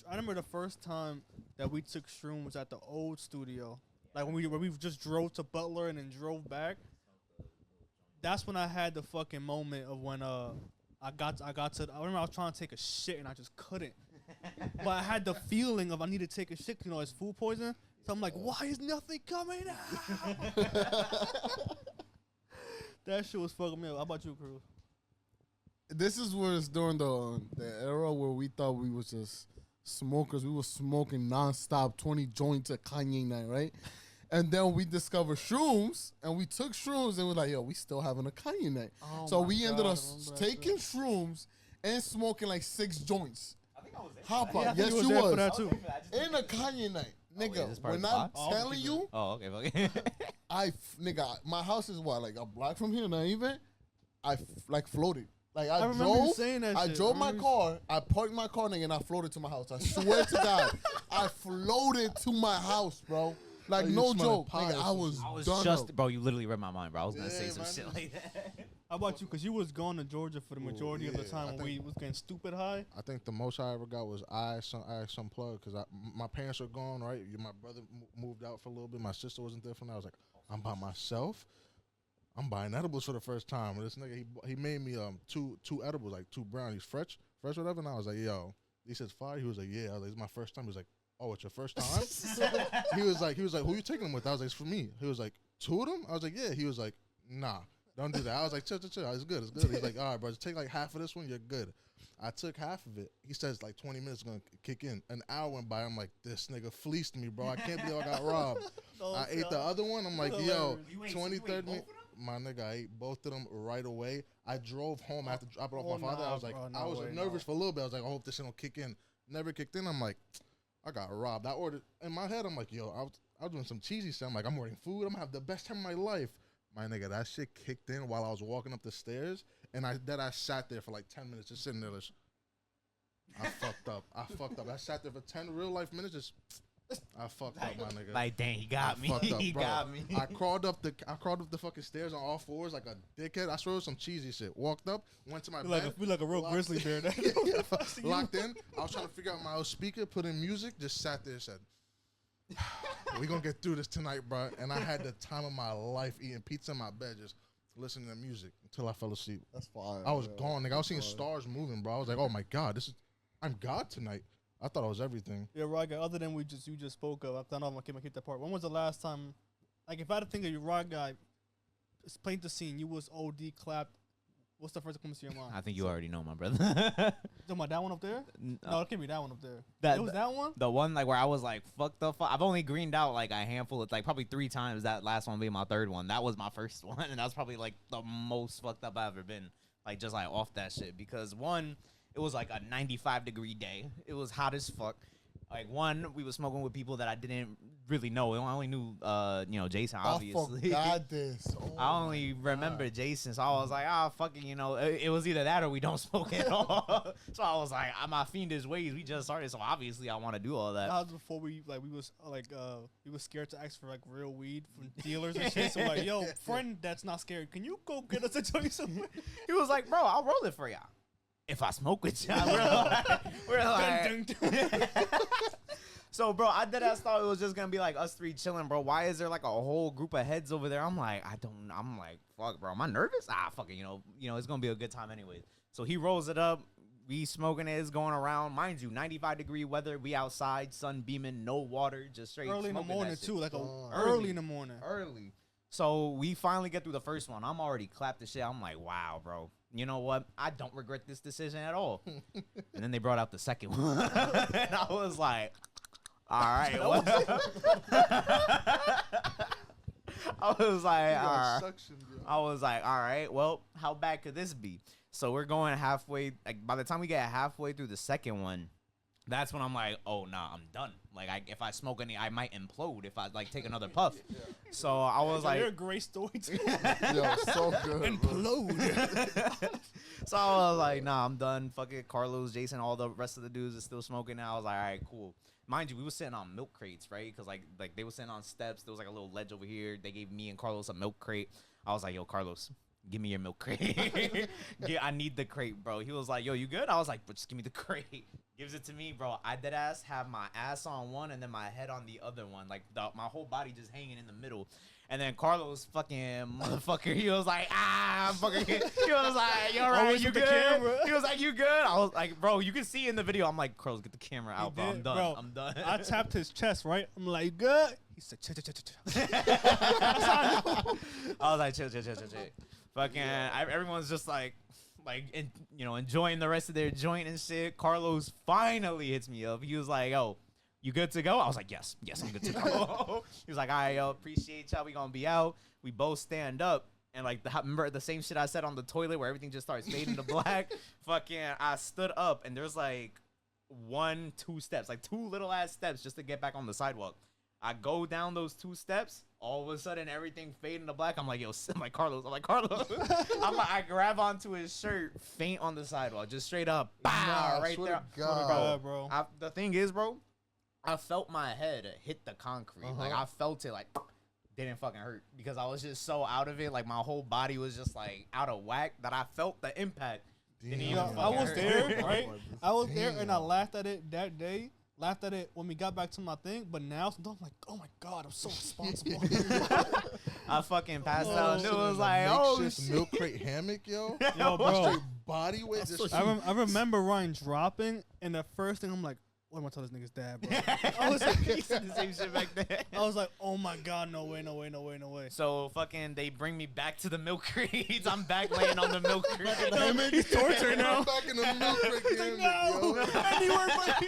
I remember the first time that we took shrooms at the old studio, like when we just drove to Butler and then drove back. That's when I had the fucking moment of when I got to. I remember I was trying to take a shit and I just couldn't. But I had the feeling of I need to take a shit. You know, it's food poisoning. So I'm like, why is nothing coming out? That shit was fucking me up. How about you, Cruz? This is where it's during the era where we thought we was just smokers. We were smoking nonstop, 20 joints at Kanye night, right? And then we discovered shrooms, and we took shrooms, and we're like, yo, we still having a Kanye night. Oh so we ended up taking shrooms and smoking like 6 joints. I think I was there. Hop up. Yes, you was. For that too. In a Kanye night. Nigga, when I'm telling you. Oh, okay. Nigga, my house is what, like a block from here, not even? I floated. Like I remember you saying that shit. I drove my car, I parked my car, nigga, and I floated to my house. I swear to God, I floated to my house, bro. Like, no joke. Nigga, I was done just, bro, you literally read my mind, bro. I was going to say some shit like that. How about you? Because you was going to Georgia for the majority of the time when we was getting stupid high. I think the most I ever got was I asked some plug because my parents are gone, right? My brother moved out for a little bit. My sister wasn't there for now. I was like, I'm by myself. I'm buying edibles for the first time. And this nigga, he made me two edibles, like 2 brownies, fresh whatever. And I was like, yo, he says fire. He was like, yeah. I was like, it's my first time. He was like, oh, it's your first time? he was like, who you taking them with? I was like, it's for me. He was like, 2 of them? I was like, yeah. He was like, nah, don't do that. I was like, chill. It's good. He's like, all right, bro, just take like half of this one. You're good. I took half of it. He says like 20 minutes is going to kick in. An hour went by. I'm like, this nigga fleeced me, bro. I can't believe I got robbed. I ate the other one. I'm like, yo, 20, 30 minutes. My nigga, I ate both of them right away. I drove home after dropping off my father. I was like, I was nervous for a little bit. I was like, I hope this shit don't kick in. Never kicked in. I'm like, I got robbed. I ordered, in my head, I'm like, yo, I was doing some cheesy stuff. I'm like, I'm ordering food. I'm going to have the best time of my life. My nigga, that shit kicked in while I was walking up the stairs. And I sat there for like 10 minutes just sitting there. I fucked up. I sat there for 10 real life minutes just... I fucked up, my nigga. Like, dang, he got me. He got me. I crawled up the fucking stairs on all fours like a dickhead. I swear it was some cheesy shit. Walked up, went to my bed. We like a real grizzly bear. Locked in. I was trying to figure out my old speaker, put in music, just sat there and said, we gonna get through this tonight, bro. And I had the time of my life eating pizza in my bed, just listening to music until I fell asleep. That's fire. I was gone, nigga. I was seeing stars moving, bro. I was like, oh my God, I'm God tonight. I thought I was everything. Yeah, right, guy. Other than you just spoke of, I don't know if I can keep that part. When was the last time, like, if I had to think of you, right, guy, paint the scene. You was OD clapped. What's the first that comes to your mind? I think you already know, my brother. Talking about that one up there? No, it can't be that one up there. It was that one? The one, like, where I was like, fuck the fuck. I've only greened out like a handful of, like, probably 3 times. That last one being my 3rd one. That was my first one, and that was probably like the most fucked up I've ever been. Like, just like off that shit. Because one, it was like a 95-degree day. It was hot as fuck. Like, one, we were smoking with people that I didn't really know. I only knew, Jason, obviously. I forgot this. Oh, I only remember Jason, so I was like, fucking, it was either that or we don't smoke at all. So I was like, my fiendish ways, we just started, so obviously I want to do all that. That was before we was scared to ask for, like, real weed from dealers and shit. So, like, yo, friend that's not scared, can you go get us a joint somewhere? He was like, bro, I'll roll it for y'all. If I smoke with y'all, we're like So, bro, I deadass thought it was just gonna be like us 3 chilling, bro. Why is there like a whole group of heads over there? I'm like, fuck, bro. Am I nervous? Fucking, it's gonna be a good time anyways. So he rolls it up. We smoking it, it's going around. Mind you, 95-degree weather. We outside, sun beaming, no water, just straight. Early in the morning too, like early in the morning. Early. So we finally get through the first one. I'm already clapped the shit. I'm like, wow, bro. You know what? I don't regret this decision at all. And then they brought out the second one. And I was like, all right. Well. I was like, all right, well, how bad could this be? So we're going halfway. Like, by the time we get halfway through the second one, that's when I'm like, oh, nah, I'm done. Like, if I smoke any, I might implode if I, like, take another puff. Yeah. So I was like... You're a great story, too. Yo, so good. Implode. So I was like, nah, I'm done. Fuck it. Carlos, Jason, all the rest of the dudes are still smoking now. I was like, all right, cool. Mind you, we were sitting on milk crates, right? Because, like they were sitting on steps. There was, like, a little ledge over here. They gave me and Carlos a milk crate. I was like, yo, Carlos, give me your milk crate. Yeah, I need the crate, bro. He was like, yo, you good? I was like, but just give me the crate. Gives it to me, bro. I dead ass have my ass on one and then my head on the other one. Like, my whole body just hanging in the middle. And then Carlos fucking motherfucker, he was like, fucking. He was like, you all right, you good? He was like, you good? I was like, bro, you can see in the video. I'm like, Carlos, get the camera out, bro. I'm done. Bro, I'm done. I tapped his chest, right? I'm like, you good? He said, chill. I was like, chill. Fucking, everyone's just like, enjoying the rest of their joint and shit. Carlos finally hits me up. He was like, yo, you good to go? I was like, yes, I'm good to go. He was like, all right, yo, appreciate y'all. We gonna be out. We both stand up. And like, remember the same shit I said on the toilet where everything just starts fading to black? Fucking, I stood up and there's like 1-2 steps, like 2 little ass steps just to get back on the sidewalk. I go down those 2 steps. All of a sudden, everything fading to black. I'm like, Carlos. I grab onto his shirt, faint on the sidewalk, just straight up, bow, right there. Bro. The thing is, bro, I felt my head hit the concrete. Like, I felt it, like, didn't fucking hurt because I was just so out of it. Like, my whole body was just, like, out of whack that I felt the impact. I was there, right? I was there, and I laughed at it that day. Laughed at it when we got back to my thing, but now I'm like, oh my God, I'm so responsible. I fucking passed out. It was like, oh shit. Milk crate hammock, yo. Yo, bro. Straight body weight. I remember Ryan dropping, and the first thing I'm like, what am I telling this nigga's dad, bro? I was like, he said the same shit back then. I was like, oh my God, no way. So fucking, they bring me back to the milk crates. I'm back laying on the milk crate. He's tortured now. Back in the milk crate hammock, yo.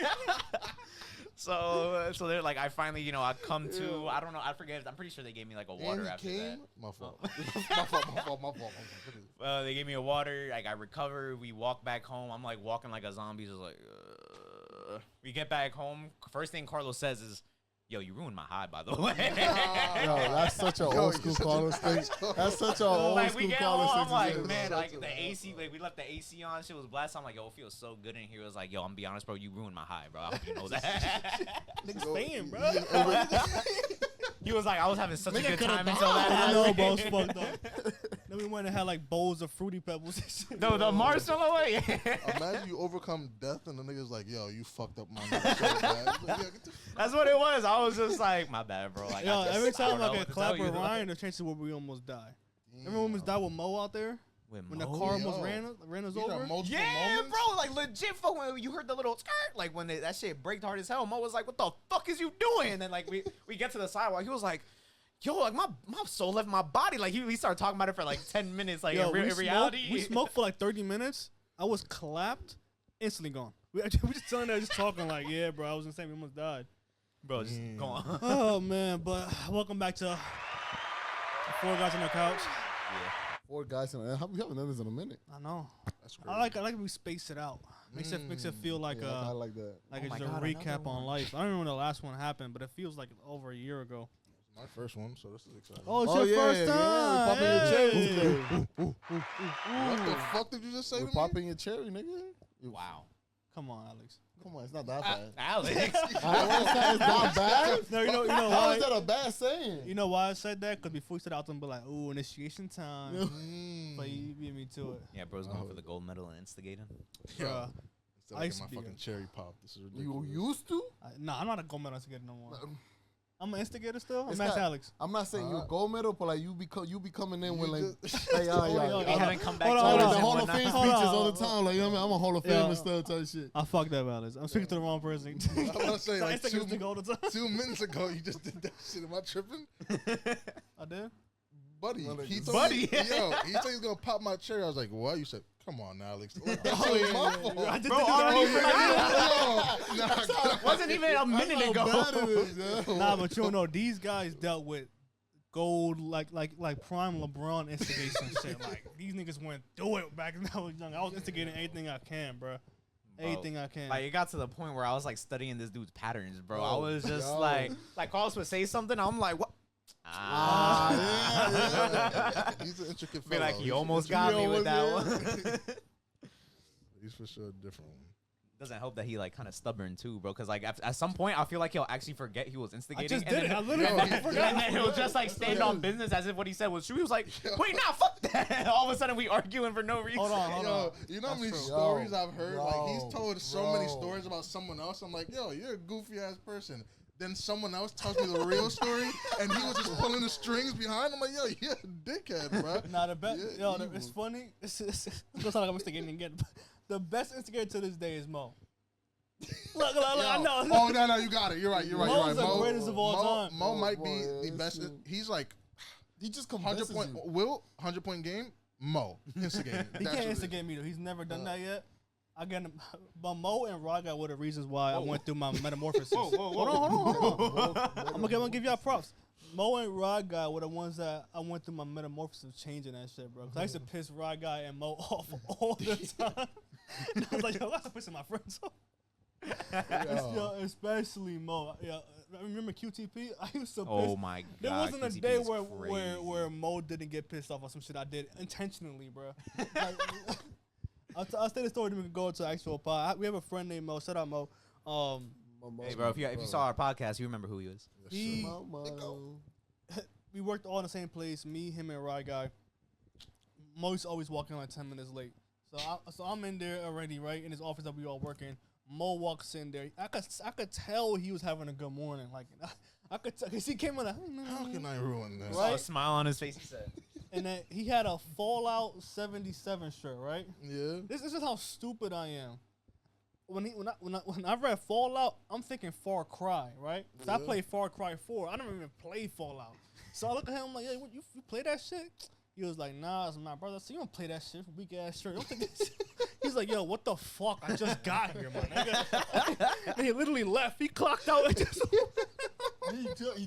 So they're like, I finally, I come to, I don't know, I forget. I'm pretty sure they gave me like a water after that. My fault. My fault. Well, they gave me a water. Like, I recovered. We walk back home. I'm like walking like a zombie. Just like, we get back home. First thing Carlos says is, yo, you ruined my high, by the way. Yo, that's such an old school Carlos thing. That's such an old school Carlos thing. I'm like, man, like the AC, like we left the AC on. Shit was blasting. I'm like, yo, it feels so good in here. It was like, yo, I'm be honest, bro, you ruined my high, bro. I hope you know that. Niggas paying, bro. He was like, I was having such a good time until that I know, happened. bro, it's fucked up. Then we went and had like bowls of Fruity Pebbles and shit. No, the marshmallow way. Imagine you overcome death and the nigga's like, yo, you fucked up my nigga so bad. Like, yeah, That's what it was. I was just like, my bad, bro. Like, Yo, every time I get get clapped with Ryan, the chances where we almost die. Remember when we died with Mo out there? When the car almost ran us over? Yeah, bro, like legit fuck when you heard the little skirt, like when that shit braked hard as hell, Mo was like, what the fuck is you doing? And then like we get to the sidewalk, he was like, yo, like my soul left my body. Like he started talking about it for like 10 minutes. Like yo, in reality. We smoked for like 30 minutes. I was clapped, instantly gone. We just chilling there, just talking like, yeah, bro, I was insane. We almost died. Bro, just go on. Oh, man, but welcome back to 4 Guys on the Couch. Yeah. 4 guys in a, we haven't done this in a minute. I know. That's crazy. I like we space it out. Makes it feel like I like that. like Oh it's my just a God, recap another on one. life. I don't remember when the last one happened, but it feels like over a year ago. My first one, so this is exciting. Oh, it's Oh, your yeah, first yeah, time. we popping your cherry Hey. today. What the fuck did you just say We're to me? popping your cherry, nigga. Wow. Come on, Alex. Come on, it's not that bad. Alex. It's not bad. No, you know How is why? that a bad saying? You know why I said that? Because before you said it, I was gonna be like, ooh, initiation time. But you beat me to it. Yeah, bro's going for the gold medal in Instigator. Bruh. Instead I of used getting to my be fucking cherry pop. This is You ridiculous. used to? Nah, I'm not a gold medal instigator no more. I'm an instigator still. I'm It's Max not- Alex. I'm not saying you're a gold medal, but like you be coming in with like, just- hey, They haven't come back to Hold the on, us in Hall of whatnot. Fame Hold speeches on. all the time. Like, you know what I mean? I'm a Hall of Yeah. Fame and stuff type shit. I fucked up, Alex. I'm speaking to the wrong person. I'm about to say, I like, think it's nigga all the time. 2 minutes ago, you just did that shit. Am I tripping? I did. Buddy, Well, he niggas- told Buddy. me, yo, he said he's gonna pop my cherry. I was like, what? You said, come on, Alex. Like, that shit was my fault. I did Bro, do already that. Yo, nah, Wasn't even a minute That's ago. how bad it is, yo. Nah, but you don't know. These guys dealt with gold, like prime LeBron instigation shit. Like these niggas went through it back when I was young. I was instigating anything I can, bro. Anything I can. Like it got to the point where I was like studying this dude's patterns, bro. I Oh, was just yo. like Carlos would say something, I'm like, what? yeah. He's an intricate Be fellow. like, He's you almost intricate. got me with that almost one. He's for sure a different one. doesn't help that he like kind of stubborn too, bro. Because like at some point, I feel like he'll actually forget he was instigating. I just and did it. then- I literally and forgot. then he'll just like stand on business as if what he said was true. He was like, wait, nah, fuck that. All of a sudden, we arguing for no reason. Hold on. Yo, you know how many true. stories I've heard? Like he's Yo, told so many bro. stories about someone else. I'm like, yo, you're a goofy ass person. Then someone else tells me the real story, and he was just pulling the strings behind. I'm like, yo, you're a dickhead, bro. Nah, the best. Yeah, It's evil. funny. It's gonna sound like I'm instigating again. But the best instigator to this day is Mo. Look, I Yo. know. Oh no, you got it. You're right. Mo's the greatest of all time. Mo might be Boy, the best. listen. He's like He just 100 convinces point. you. Will 100-point game. Mo instigating. He can't instigate me though. He's never done that yet. Again, but Mo and Raga were the reasons why I went through my metamorphosis. Hold on. I'm gonna give y'all props. Mo and Raga were the ones that I went through my metamorphosis changing that shit, bro. 'Cause I used to piss Raga and Mo off all the time. And I was like, yo, I'm pissing my friends off. Yo, especially Mo. Yeah, I remember QTP. I used to piss. Oh my god. There wasn't a QTP day is where Mo didn't get pissed off on some shit I did intentionally, bro. Like, I'll say the story. Then we can go to actual pod. We have a friend named Mo. Shout out Mo. Hey, bro, if you saw our podcast, you remember who he was. He Momo. we worked all in the same place. Me, him, and Rye guy. Mo's always walking like 10 minutes late. So I'm in there already, right in his office that we all working. Mo walks in there. I could tell he was having a good morning. Like I could tell because he came in like, How can I ruin this? Right? A smile on his face, he said. and then he had a Fallout 77 shirt, right? Yeah. This is how stupid I am. When I read Fallout, I'm thinking Far Cry, right? 'Cause I played Far Cry 4. I don't even play Fallout. So I look at him like, hey, what, you play that shit? He was like, nah, it's my brother. So you don't play that shit, weak ass shirt. You don't think that shit. He's like, yo, what the fuck? I just got here, man. And he literally left. He clocked out. And just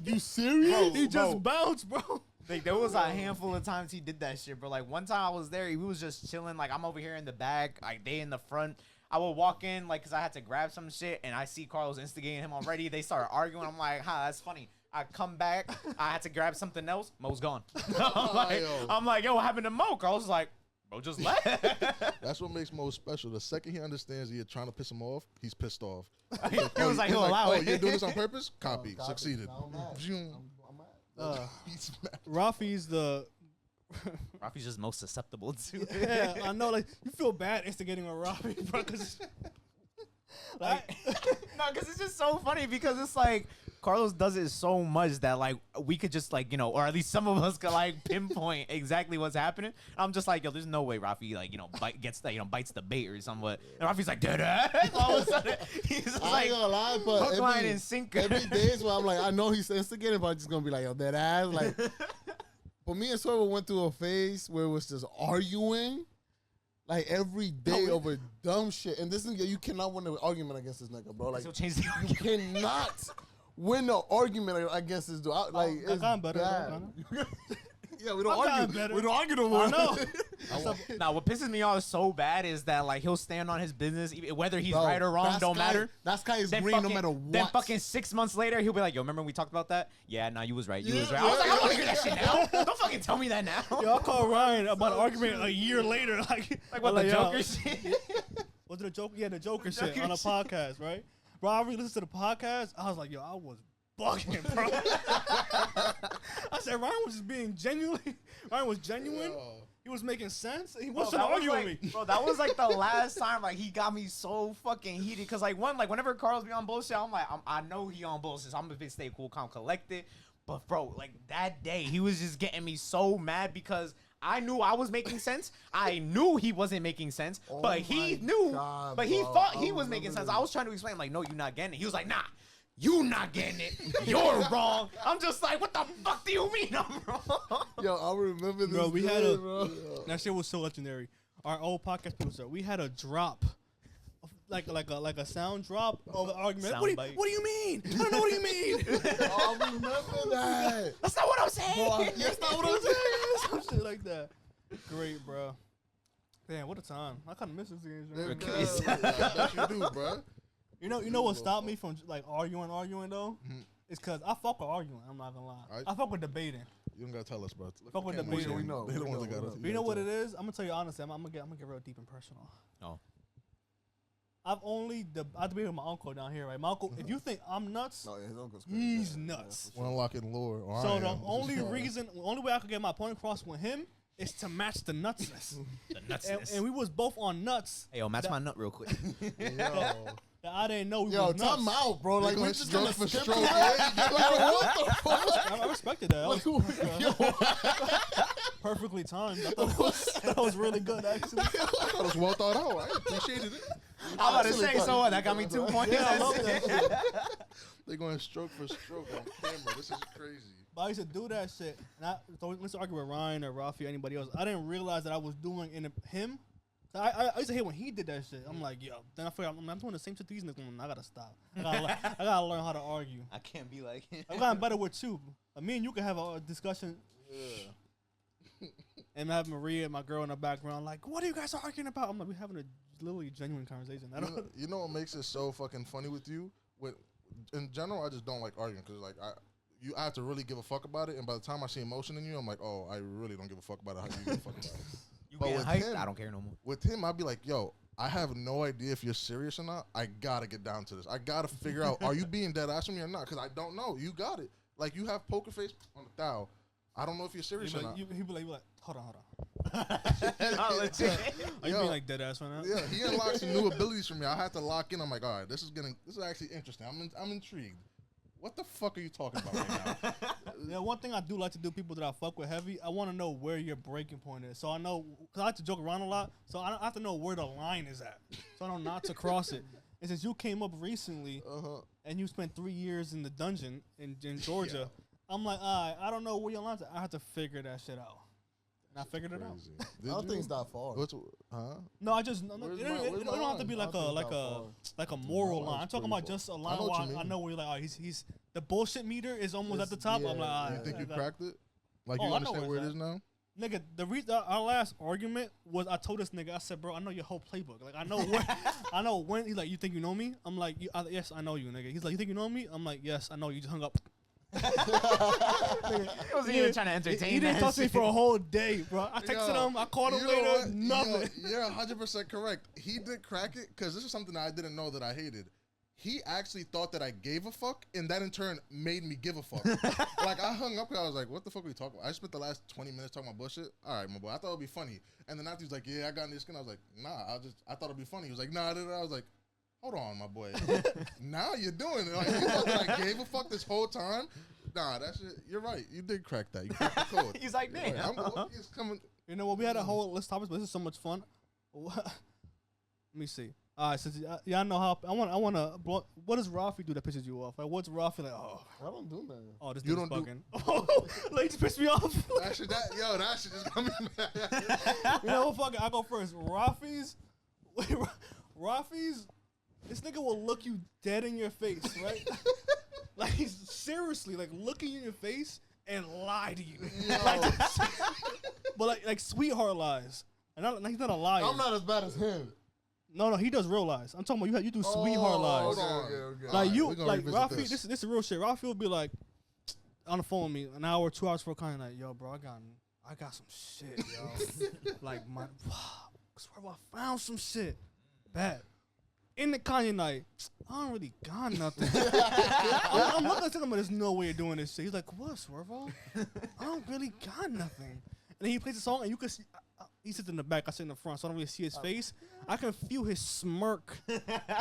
You serious? he just bounced, bro. Like, there was a handful of times he did that shit, bro. Like, one time I was there, he was just chilling. Like, I'm over here in the back, like, they in the front. I would walk in, like, because I had to grab some shit, and I see Carlos instigating him already. They start arguing. I'm like, that's funny. I come back. I had to grab something else. Mo's gone. I'm like, yo, what happened to Mo? Carlos is like, bro, just left. That's what makes Mo special. The second he understands that you're trying to piss him off, he's pissed off. He was like, he'll allow it. You're doing this on purpose? Copy. Succeeded. I'm mad. He's mad. Rafi's the. Rafi's just most susceptible to it. Yeah, I know. Like, you feel bad instigating with Rafi, bro. Cause, like, No, because it's just so funny because it's like Carlos does it so much that like we could just like, you know, or at least some of us could like pinpoint exactly what's happening. I'm just like, yo, there's no way Rafi like, you know, bites the bait or somewhat. And Rafi's like, da-da. All of a sudden, he's just I like, ain't gonna lie, but hook, line, and sinker. Every day is where I'm like, I know he's instigating, but I'm just gonna be like, yo, that ass. Like, but me and Sorbo went through a phase where it was just arguing, like every day over dumb shit. And this nigga, you cannot win an argument against this nigga, bro. Like, He'll change the you argument. cannot win an argument against this dude. Like, I it's got better, bad. bro. Yeah, we don't I got argue. better. We don't argue no more. I know. Now, what pisses me off so bad is that like he'll stand on his business, whether he's Bro, right or wrong, that don't guy- matter. That guy is Then green no fucking- matter what. Then fucking 6 months later, he'll be like, yo, remember when we talked about that? Yeah, nah, you was right. You was Yeah, right. I was like, I yeah, don't want to hear that shit now. Don't fucking tell me that now. Yo, I called Ryan about an argument a year later. Like What, the yo, Joker shit? Was it a joke? Yeah, the Joker shit Joker on a shit. podcast, right? Bro, I re-listened to the podcast. I was like, yo, I was bugging, bro. I said Ryan was just being genuinely. Ryan was genuine. He was making sense. He wasn't Bro, that was arguing like- with me. Bro, that was like the last time like he got me so fucking heated. Cause like whenever Carlos be on bullshit, I'm like, I know he on bullshit. So I'm gonna stay cool, calm, collected. But bro, like that day, he was just getting me so mad because I knew I was making sense. I knew he wasn't making sense, but he my knew. God, but he bro. thought I he was making remember sense. I was trying to explain, like, no, you're not getting it. He was like, nah, you not getting it. You're wrong. I'm just like, what the fuck do you mean I'm wrong? Yo, I remember this. Bro, we had day, a bro. that shit was so legendary. Our old podcast producer, we had a drop, like a sound drop of the argument. Sound What do, bite. what do you mean? I don't know what you mean. Oh, I remember that. That's not what I'm saying. Bro, that's not what I'm saying. Some shit like that. Great, bro. Damn, what a time. I kind of miss this game. Yeah, I bet you do, bro. You know what stopped me from like arguing though? It's cause I fuck with arguing. I'm not gonna lie. Alright. I fuck with debating. You don't gotta tell us, bro. Fuck with the We beating. know. They the we ones that know, got us. we But you know what it is? I'm gonna tell you honestly. I'm gonna get real deep and personal. Oh. I have to be with my uncle down here, right? My uncle, if you think I'm nuts, No, yeah, his uncle's crazy. he's Yeah, nuts. for We're unlocking lore. Or So I the am. only way I could get my point across with him is to match the nutsness. The nutsness. And we was both on nuts Hey, yo, match my nut real quick. Yo, that I didn't know we yo, was nuts. time out, bro. Like, going we're just stroke gonna for skip stroke. that? Like, what the fuck? I respected that. That was Yo, perfectly timed. I thought that was really good, actually. I thought it was well thought out. I appreciated it. I'm about to say, so what? That got me 2 points. Yeah, I love that shit. They're going stroke for stroke on camera. This is crazy. But I used to do that shit. And so we used to argue with Ryan or Rafi or anybody else. I didn't realize that I was doing him. I used to hate when he did that shit. I'm like, yo. Then I figured I'm doing the same shit these niggas. I gotta stop. I gotta learn how to argue. I can't be like him. I've gotten better with you. Me and you can have a discussion. Yeah. And I have Maria, my girl, in the background, like, what are you guys arguing about? I'm like, we're having a literally genuine conversation. I don't. You know what makes it so fucking funny with you? In general, I just don't like arguing because like I have to really give a fuck about it, and by the time I see emotion in you, I'm like, oh, I really don't give a fuck about it. How you give a fuck about it? You But getting with hyped? him- I don't care no more. With him, I'd be like, yo, I have no idea if you're serious or not. I gotta get down to this. I gotta figure out, are you being dead ass with me or not? Because I don't know. You got it. Like, you have poker face on the thou. I don't know if you're serious or not. He'd be like, hold on. Not legit. Are you Yo. being like dead ass right now? Yeah, he unlocked some new abilities for me. I had to lock in. I'm like, all right, this is actually interesting. I'm intrigued. What the fuck are you talking about right now? Yeah, one thing I do like to do, people that I fuck with heavy, I want to know where your breaking point is. So I know, because I like to joke around a lot, so I have to know where the line is at. So I know not to cross it. And since you came up recently, and you spent 3 years in the dungeon in Georgia, I'm like, all right, I don't know where your line's at. I have to figure that shit out. And I figured it out. I don't think it's that far. No, I just, no, Where's it my- where's don't my have to be line? like I a think that like a moral No, line. I'm it's talking pretty about just a I line know what you where I mean. know where you're like, oh, he's the bullshit meter is almost at the top. I'm like, all right, You think you I- cracked it? Like, Oh, you I know understand where where it it's is now? Nigga, the reason our last argument was I told this nigga, I said, bro, I know your whole playbook. Like, I know where, I know when. He's like, you think you know me? I'm like, yes, I know you, nigga. He's like, you think you know me? I'm like, yes, I know you. Just hung up. I wasn't even trying to entertain He didn't that talk to me shit. for a whole day, bro. I texted Yo, him. I called him you know later. what? Nothing. You're 100% correct. He did crack it because this is something that I didn't know that I hated. He actually thought that I gave a fuck, and that in turn made me give a fuck. Like, I hung up because I was like, what the fuck are we talking about? I spent the last 20 minutes talking about bullshit. All right, my boy, I thought it would be funny. And then after he was like, yeah, I got in this skin. I was like, nah, I thought it would be funny. He was like, nah, I was like, hold on, my boy. Now you're doing it. Like, you thought that I gave a fuck this whole time? Nah, that shit, you're right. You did crack that. You cracked the code. He's like, Yeah, damn. he's coming. You know what? We had a whole list of topics, but this is so much fun. Let me see. All right, since y'all know how I want to. What does Rafi do that pisses you off? Like, what's Rafi like? I don't do that. Oh, this You dude's don't bugging. Like, he just pissed me off. That shit just got me mad. You know what? Fuck it. I go first. Rafi's. This nigga will look you dead in your face, right? Like, he's seriously like looking you in your face and lie to you. Like, but like sweetheart lies. And he's not a liar. I'm not as bad as him. No, he does real lies. I'm talking about you do sweetheart lies. Okay. Like Alright, you, we're gonna like revisit Rafi, this. this is real shit. Rafi will be like on the phone with me an hour, 2 hours for a kind like, yo, bro, I got some shit, yo. Like I swear I found some shit. Bad. In the Kanye night, I don't really got nothing. I'm looking at him, but there's no way of doing this shit. He's like, what, Swervo? I don't really got nothing. And then he plays the song, and you can see, he sits in the back, I sit in the front, so I don't really see his face. I can feel his smirk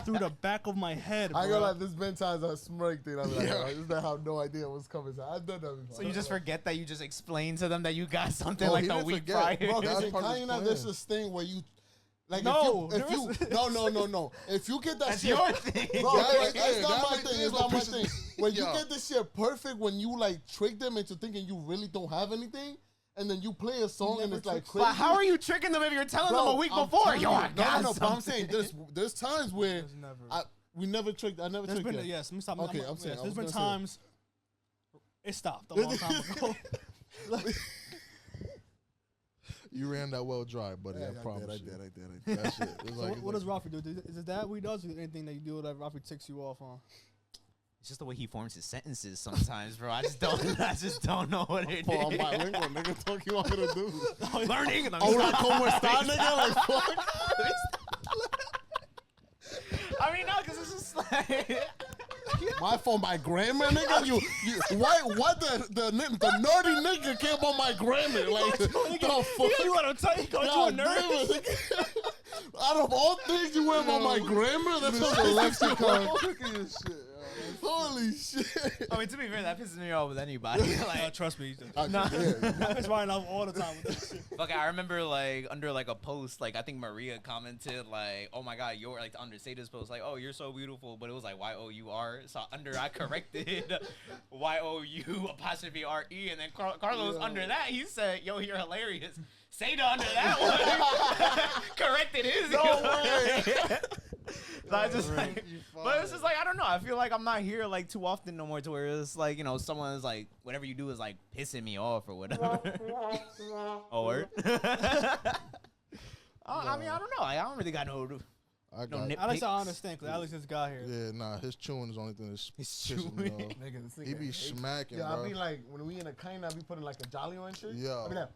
through the back of my head, bro. I go like this been times I smirk thing. I'm like, I just have no idea what's coming. So I've done that before. So you just forget that you just explained to them that you got something Oh, like he the didn't week forget. prior. Bro, That's because in part of his Kanye, plan. there's this thing where you, like, No, if you, no. If you get that That's shit, your thing. bro, That like, right that's there, not that my right thing. there It's is not what my pisses thing. When you Yo. get this shit perfect, when you like trick them into thinking you really don't have anything, and then you play a song and it's like crazy. But how are you tricking them if you're telling them a week I'm before? telling Yo, you. I got no, but I'm something. saying there's times where There's never. we never tricked. I never There's tricked been, you. yes, let me stop. Okay, I'm saying, I there's was been gonna say- times it stopped a long time ago. You ran that well dry, buddy. Yeah, I promise I you. did. That shit. It's So like, what does Rafi do? Is it that what he does? Or anything that you do that Rafi ticks you off on? It's just the way he forms his sentences sometimes, bro. I just don't know what it Paul, I'm is. bilingual, nigga. Talk you want me to do? Learning. Oh, like como está, nigga? Like fuck. I mean, no, because it's just like. My fault, my grammar, nigga. You what the nerdy nigga care about my grammar? Like the fuck? You want to tell you go to a nerd? Out of all things, you worry about my grammar? That's a lexicon. Look at this shit. Holy shit! I mean, to be fair, that pisses me off with anybody. Like, Trust me. nah. It's right off all the time with that shit. Fuck, I remember like under like a post, like I think Maria commented like, "Oh my God, you're like under say this post like, oh you're so beautiful," but it was like YOUR. So under I corrected YOU''RE, and then Carlos under that he said, "Yo, you're hilarious." Seda under that one corrected his. No way. So I just like, but it's just like I don't know. I feel like I'm not here like too often no more to where it's like someone is like whatever you do is like pissing me off or whatever. Oh, word. I mean I don't know. I don't really got no nitpicks. Alex, I understand because Alex just got here. Yeah, nah, his chewing is the only thing that's He's pissing me chewing. off. Nigga, this He nigga be hate- smacking, Yeah, bro. I be like when we in a kind, I be putting like a jolly on shit. Yo. I be like,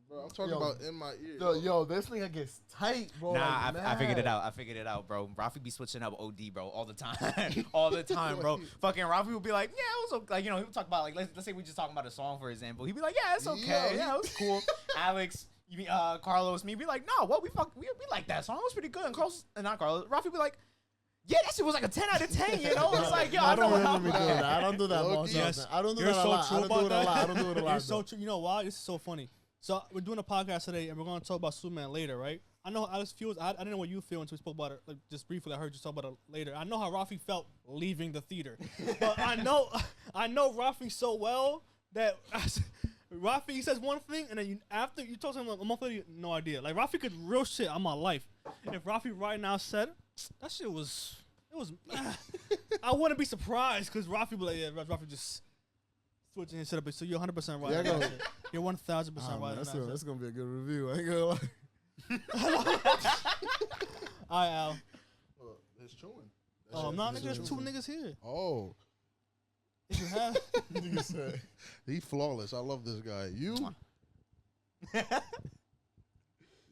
Bro, I'm talking Yo. about in my ear. yo, this nigga gets tight, bro. Nah, like, I figured it mad. out. I figured it out, bro. Rafi be switching up OD, bro, all the time. All the time, bro. Fucking Rafi would be like, yeah, it was okay. Like, he would talk about, like, let's say we just talking about a song, for example. He'd be like, yeah, it's okay. Yo, Yeah, it was cool. Alex, Carlos, me, be like, no, what? We like that song. It was pretty good. And Carlos, not Carlos, Rafi be like, yeah, that shit was like a 10 out of 10, you know? It's like, yo, I don't know remember how. me doing that. I don't do that Low most key. often. I don't do You're that a so lot. true I don't do about it a that. lot. I don't do it a lot. You're so though. true. You know why? This is so funny. So we're doing a podcast today, and we're going to talk about Superman later, right? I know how Alex feels. I didn't know what you feel until we spoke about it, like, just briefly. I heard you talk about it later. I know how Rafi felt leaving the theater, but I know Rafi so well that Rafi says one thing, and then after you talk to him a month later, you no idea. Like Rafi could real shit on my life. And if Rafi right now said that shit was, I wouldn't be surprised because Rafi be like, yeah, Rafi just switching his shit up. So you're 100% right. Yeah, on I that go- shit. You're 1,000% right. on That's that gonna be a good review. I ain't gonna lie. All right, Al. His chewing. Oh, no, nigga, there's two niggas here. Oh, If you have, Nigga said. he flawless. I love this guy. You,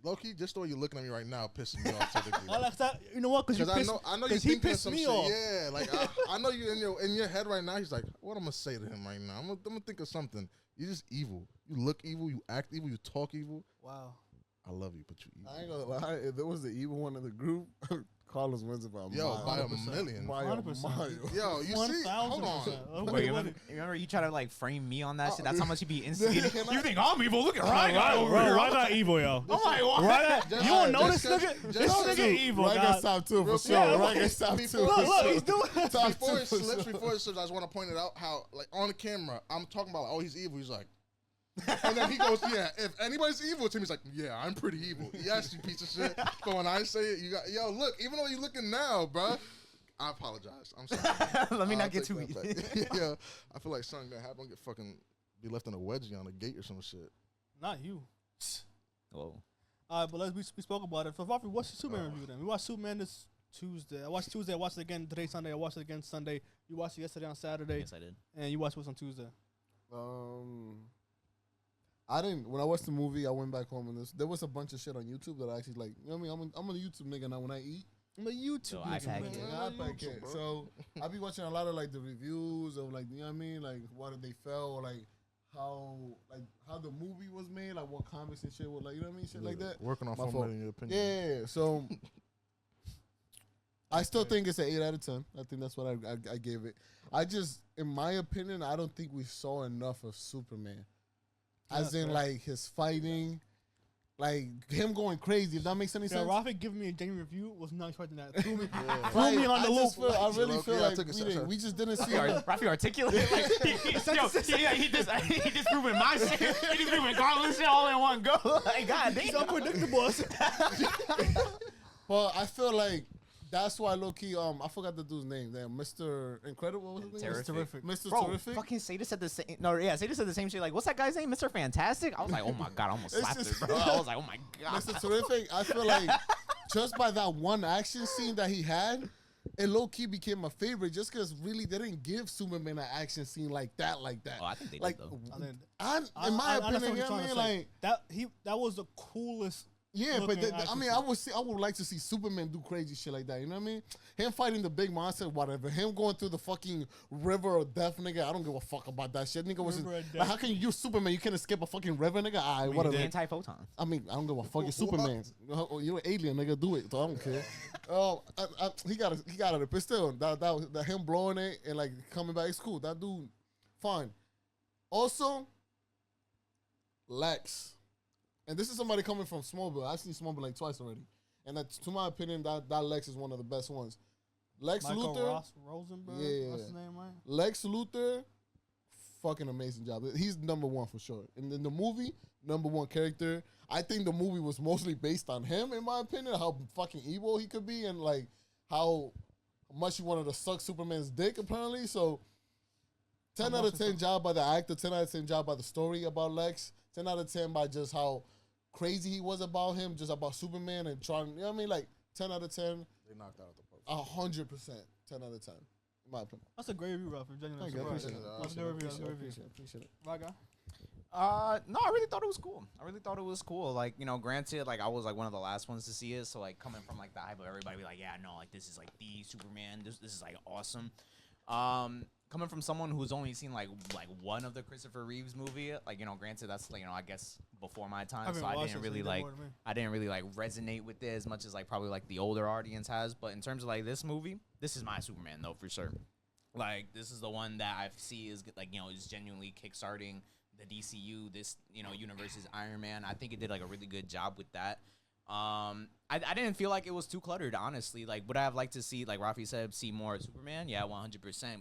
Loki, just the way you're looking at me right now, pissing me off. I like that. You know what? Because Because I know you he thinking of pissed some me shit. off. Yeah, like I know you in your head right now. He's like, what I'm gonna say to him right now? I'm gonna think of something. You're just evil. You look evil. You act evil. You talk evil. Wow. I love you, but you evil. I ain't gonna lie. If there was the evil one in the group, Carlos wins by a Yo, mile. by a 100%. million. By a 100%. mile. Yo, you see? Hold on. 1,000%. Wait, remember you try to like frame me on that shit? That's how much you be instigating. Can I- You think I'm evil? Look at Ryan guy over here. Ryan got evil, yo. I'm like, what? Ryan, Just- you don't know this just- nigga? just- This just- nigga evil, Right God. got stop too for sure. Yeah, Right got stop too. before- Look, look, he's doing Top Before two it for slips, sure. I just want to point it out how, like, on the camera, I'm talking about, like, oh, he's evil. He's like, and then he goes, yeah, if anybody's evil to me, he's like, yeah, I'm pretty evil. Yes, you piece of shit. But when I say it, you got, yo, look, even though you're looking now, bro, I apologize. I'm sorry. Let me I'll not get take too that back. Yeah, I feel like something gonna happen. Get fucking be left in a wedgie on a gate or some shit. Not you. Whoa. All right, but we spoke about it. So, Rafi, what's your Superman review then? We watched Superman this Tuesday. I watched Tuesday. I watched it again today, Sunday. I watched it again Sunday. You watched it yesterday on Saturday. Yes, I did. And you watched what's on Tuesday. I didn't. When I watched the movie, I went back home and there was a bunch of shit on YouTube that I actually like. You know what I mean? I'm a YouTube nigga now. When I eat, I'm a YouTube Yo, nigga, iPad man. kid. yeah, iPad kid. So I be watching a lot of like the reviews of like, you know what I mean, like what did they felt or like how the movie was made, like what comics and shit were like, you know what I mean, shit like that. Working on My fault. formulating your opinion. Yeah. So I still think it's an 8 out of 10. I think that's what I gave it. I just, in my opinion, I don't think we saw enough of Superman. As in, like, his fighting, like, him going crazy, if that makes any Yeah, sense. Rafi giving me a genuine review was not expecting that. Threw me Like, me on the I just loop. feel- I really Low-key, feel I like took a we shot. just didn't see Rafi articulate. Like, he just proving my shit. He just proving Carlos shit all in one go. Like, God He's damn. unpredictable. But I feel like that's why low key, I forgot the dude's name. Damn, Mr. Incredible. What was his name? Terrific. Mr. Bro, Terrific. fucking Sadie said the same. No, yeah, Sadie said the same shit. Like, what's that guy's name? Mr. Fantastic? I was like, oh my God, I almost It's slapped just- her, bro. I was like, oh my God. Mr. Terrific. I feel like just by that one action scene that he had, it low key became my favorite. Just because really they didn't give Superman an action scene like that. Oh, I think they Like, did, though. I in my understand opinion, what you you're know what I trying mean, to say. like. That was the coolest Yeah, but looking I mean, I would like to see Superman do crazy shit like that. You know what I mean? Him fighting the big monster, whatever. Him going through the fucking river of death, nigga. I don't give a fuck about that shit, nigga. Like, how can you use Superman? You can't escape a fucking river, nigga. Alright, whatever. Anti-photons. I mean, I don't give a fuck. It's Superman. You're an alien, nigga. Do it. So I don't care. He got it. But still, that him blowing it and like coming back, it's cool. That dude, fine. Also, Lex. And this is somebody coming from Smallville. I've seen Smallville like twice already. And to my opinion, that Lex is one of the best ones. Lex Michael Luthor. Ross Rosenberg. Yeah. What's his name, right? Lex Luthor, fucking amazing job. He's number one for sure. And in the movie, number one character. I think the movie was mostly based on him, in my opinion, how fucking evil he could be and like how much he wanted to suck Superman's dick, apparently. So 10 out of 10 job by the actor, 10 out of 10 job by the story about Lex, 10 out of 10 by just how crazy he was about him, just about Superman and trying, you know what I mean? Like 10 out of 10. They knocked out the post. 100%. 10 out of 10. In my opinion. That's a great review, Ralph. Genuinely Thank you. I surprised. appreciate it. That's a good review. That's a good review. Appreciate it. Right, guy? No, I really thought it was cool. Like, you know, granted, like I was like one of the last ones to see it, so like coming from like the hype of everybody be like, yeah, no, like this is like the Superman. This is like awesome. Coming from someone who's only seen like one of the Christopher Reeves movie, like, you know, granted that's like, you know, I guess before my time, so I didn't really like resonate with it as much as like probably like the older audience has. But in terms of like this movie, this is my Superman though for sure. Like this is the one that I see is like, you know, is genuinely kickstarting the DCU, this, you know, universe's Iron Man. I think it did like a really good job with that. I didn't feel like it was too cluttered, honestly. Like, would I have liked to see, like Rafi said, see more Superman? Yeah, 100%.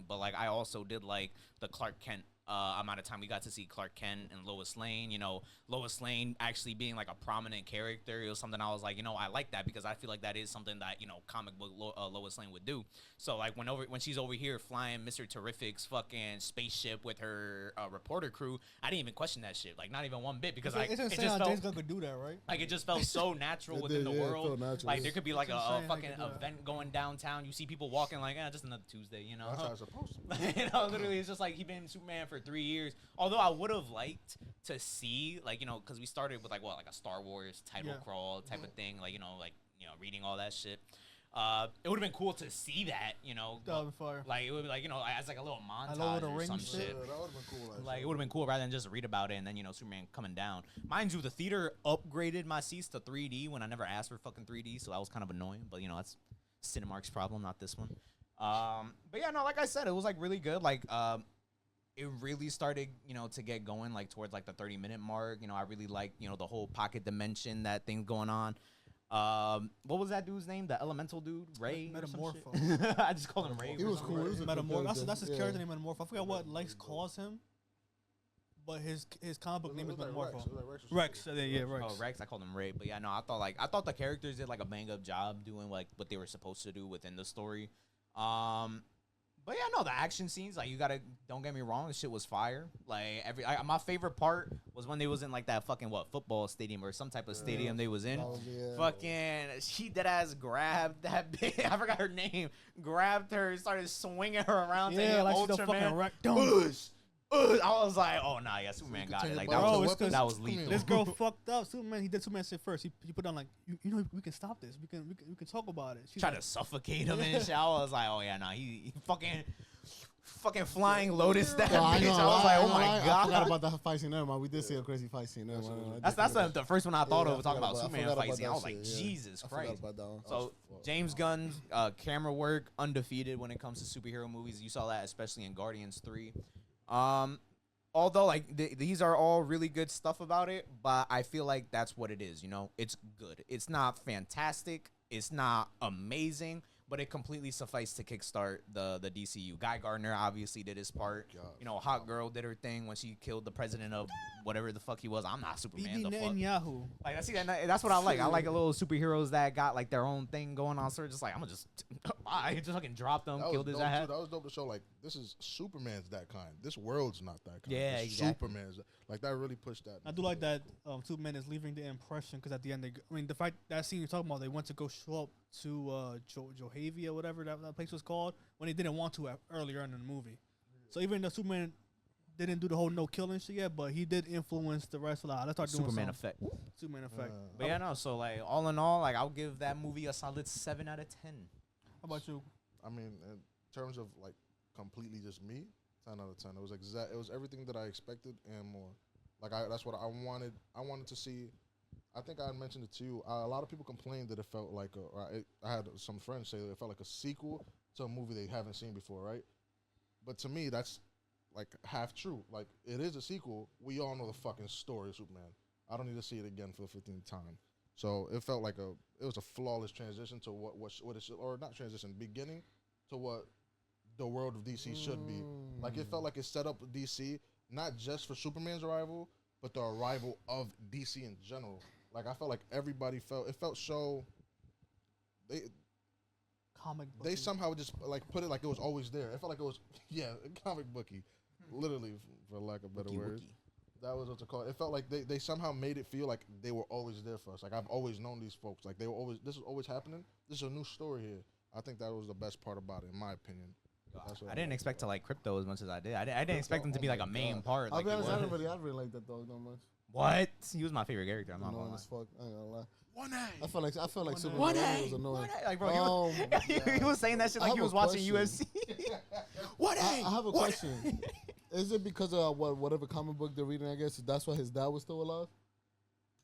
But like, I also did like the Clark Kent amount of time we got to see Clark Kent and Lois Lane. You know, Lois Lane actually being like a prominent character. It was something I was like, you know, I like that because I feel like that is something that, you know, comic book Lois Lane would do. So like when she's over here flying Mr. Terrific's fucking spaceship with her reporter crew, I didn't even question that shit. Like not even one bit because like it's it insane just how felt James Gunn could do that, right? like it just felt so natural within the world. Like there could be like It's a insane how fucking you can do that. event going downtown. You see people walking like, just another Tuesday, you know. That's how it's supposed to be. You know, literally, it's just like he been Superman for 3 years. Although I would have liked to see, like, you know, because we started with like what, like a Star Wars title crawl type of thing, like, you know, reading all that shit. It would have been cool to see that, you know. That would be fire. Like it would be like, you know, as like a little Lord montage of the or Rings some shit. shit. Yeah, that would have been cool. Actually. Like it would have been cool rather than just read about it and then, you know, Superman coming down. Mind you, the theater upgraded my seats to 3D when I never asked for fucking 3D, so that was kind of annoying. But you know, that's Cinemark's problem, not this one. But yeah, no, like I said, it was like really good. Like it really started, you know, to get going like towards like the 30-minute mark. You know, I really like, you know, the whole pocket dimension, that thing going on. What was that dude's name? The elemental dude, Ray. Metamorpho. I just called him Ray. He was cool. He was a good Metamorpho. character. That's his character name, Metamorpho. I forgot what Lex calls him, but his comic book name is Metamorpho. Rex. Yeah, Rex. Oh, Rex. I called him Ray. But yeah, no, I thought the characters did like a bang up job doing like what they were supposed to do within the story. But yeah, no, the action scenes, like, don't get me wrong, this shit was fire. Like, my favorite part was when they was in, like, that fucking, football stadium or some type of stadium they was in. Oh, yeah. Fucking, she deadass grabbed that bitch, I forgot her name, grabbed her, started swinging her around. Yeah, like she's a fucking Ultraman. wreck. I was like, oh, nah, yeah, Superman got it. Like, that was lethal. This girl fucked up. Superman, he did Superman shit first. He put down like, you know, we can stop this. We can talk about it. She's tried to suffocate him and shit. I was like, oh yeah, nah, he fucking flying Lotus that bitch. I was like, oh my god. I forgot about that fight scene. Never mind. We did see a crazy fight scene. Never mind. That's the first one I thought of talking about Superman fight scene. I was like, Jesus Christ. So James Gunn's camera work undefeated when it comes to superhero movies. You saw that especially in Guardians 3. Although like these are all really good stuff about it, but I feel like that's what it is, you know? It's good. It's not fantastic. It's not amazing, but it completely sufficed to kickstart the DCU. Guy Gardner obviously did his part. You know, Hot Girl did her thing when she killed the president of whatever the fuck he was. I'm not Superman. BB The fuck. Netanyahu. Like that's what I like. I like a little superheroes that got like their own thing going on. So just like I'm gonna just I just fucking dropped them, killed his ass. That was dope to show like this is Superman's that kind. This world's not that kind. Yeah, this exactly. Superman's like that really pushed that. I do like that Superman is leaving the impression because at the end, the fact that scene you're talking about, they went to go show up to Johavia, whatever that place was called, when they didn't want to earlier in the movie. So even though Superman didn't do the whole no killing shit yet, but he did influence the rest of the. Let's start doing Superman something. effect. Superman effect. But yeah, no. So like all in all, like I'll give that movie a solid 7 out of 10. How about you? I mean, in terms of like completely just me, 10 out of 10. It was It was everything that I expected and more. Like that's what I wanted. I wanted to see. I think I had mentioned it to you. A lot of people complained that it felt like I had some friends say that it felt like a sequel to a movie they haven't seen before, right? But to me, that's like half true. Like it is a sequel. We all know the fucking story of Superman. I don't need to see it again for the 15th time. So it felt like it was a flawless transition to what it should, or not transition, beginning to what the world of DC should be. Like it felt like it set up DC not just for Superman's arrival, but the arrival of DC in general. Like I felt like everybody felt so. Comic book. They somehow just like put it like it was always there. It felt like it was comic booky, literally for lack of better words. That was what to call it. It felt like they somehow made it feel like they were always there for us. Like I've always known these folks. Like this is always happening. This is a new story here. I think that was the best part about it, in my opinion. I didn't expect to like crypto as much as I did. I didn't expect him to be like a main part. I'll Like be honest, he I was. really like that dog that much. What? He was my favorite character. I'm not Annoying gonna as fuck. I ain't gonna lie. 1A. I feel like Superman What was annoying. Like, bro, he was saying that shit I like he have was a watching question. UFC. What? I have a question. Is it because of whatever comic book they're reading? I guess that's why his dad was still alive.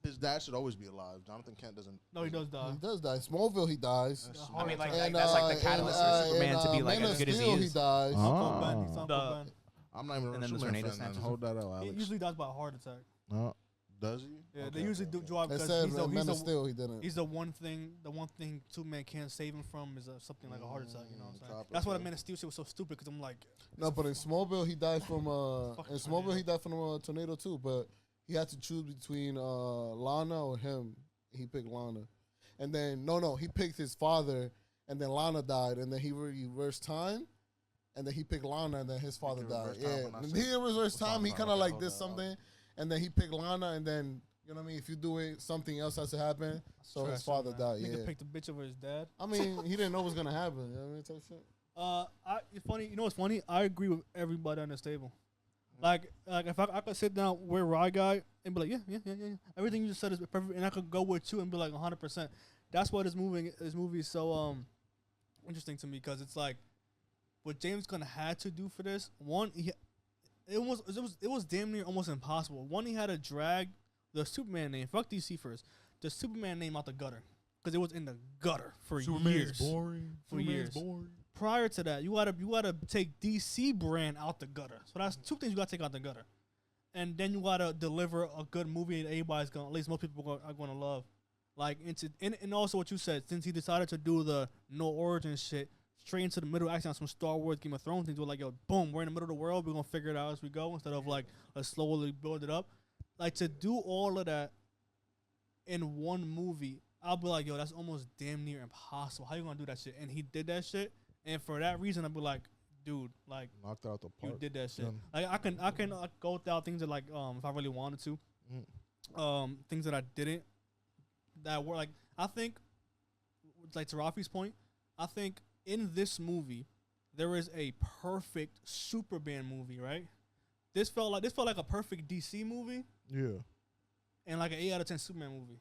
His dad should always be alive. Jonathan Kent doesn't. No, he does die. He does die. Smallville, he dies. I mean, like And, that's like the catalyst for Superman to be like Man as of good as he Steel, is. he dies. Uncle Ben. He's Uncle The- Ben. I'm not even And a then the Superman tornado fan. Then. snatches Hold that out, He Alex. usually dies by a heart attack. Does he? Yeah, Okay, they usually okay, do draw They because said he's Man the of Steel, he didn't. he's the one thing Superman can't save him from is something like a heart attack. You know what I'm saying? Copy, That's why the okay. Man of Steel shit was so stupid because I'm like, No, but in Smallville, he died from Fucking in Smallville, tornado. he died from a tornado too. But he had to choose between Lana or him. He picked Lana, and then he picked his father, and then Lana died, and then he reversed time, and then he picked Lana, and then his father can died. reverse time, Yeah, but not and say- he reversed Well, time. He time, kind of okay, like hold did that. something, and then he picked Lana, and then you know what I mean. If you do it, something else has to happen. So his trash, father man. died. Nigga Yeah, picked a bitch over his dad. I mean he didn't know what was gonna happen. You know what I mean, type shit. It's funny. You know what's funny? I agree with everybody on this table. Like if I could sit down with Rye Guy and be like, yeah. Everything you just said is perfect, and I could go with you and be like 100%. That's why this movie is so interesting to me because it's like what James Gunn had to do for this. One, it was damn near almost impossible. One, he had to drag the Superman name. Fuck DC first. The Superman name out the gutter because it was in the gutter for years. boring. For years. Prior to that, you gotta take DC brand out the gutter. So that's two things you gotta take out the gutter, and then you gotta deliver a good movie that everybody's gonna, at least most people are gonna love. Like and also what you said, since he decided to do the no origin shit straight into the middle, acting on some Star Wars, Game of Thrones things, we're like, yo, boom, we're in the middle of the world, we're gonna figure it out as we go instead of like slowly build it up. Like to do all of that in one movie, I'll be like, yo, that's almost damn near impossible. How you gonna do that shit? And he did that shit. And for that reason, I'd be like, dude, like Knocked out the you park. did that shit. Yeah. Like I can go without things that like if I really wanted to, things that I didn't, that were like I think, like to Rafi's point, I think in this movie there is a perfect Superman movie, right? This felt like a perfect DC movie Yeah. and like an 8 out of 10 Superman movie.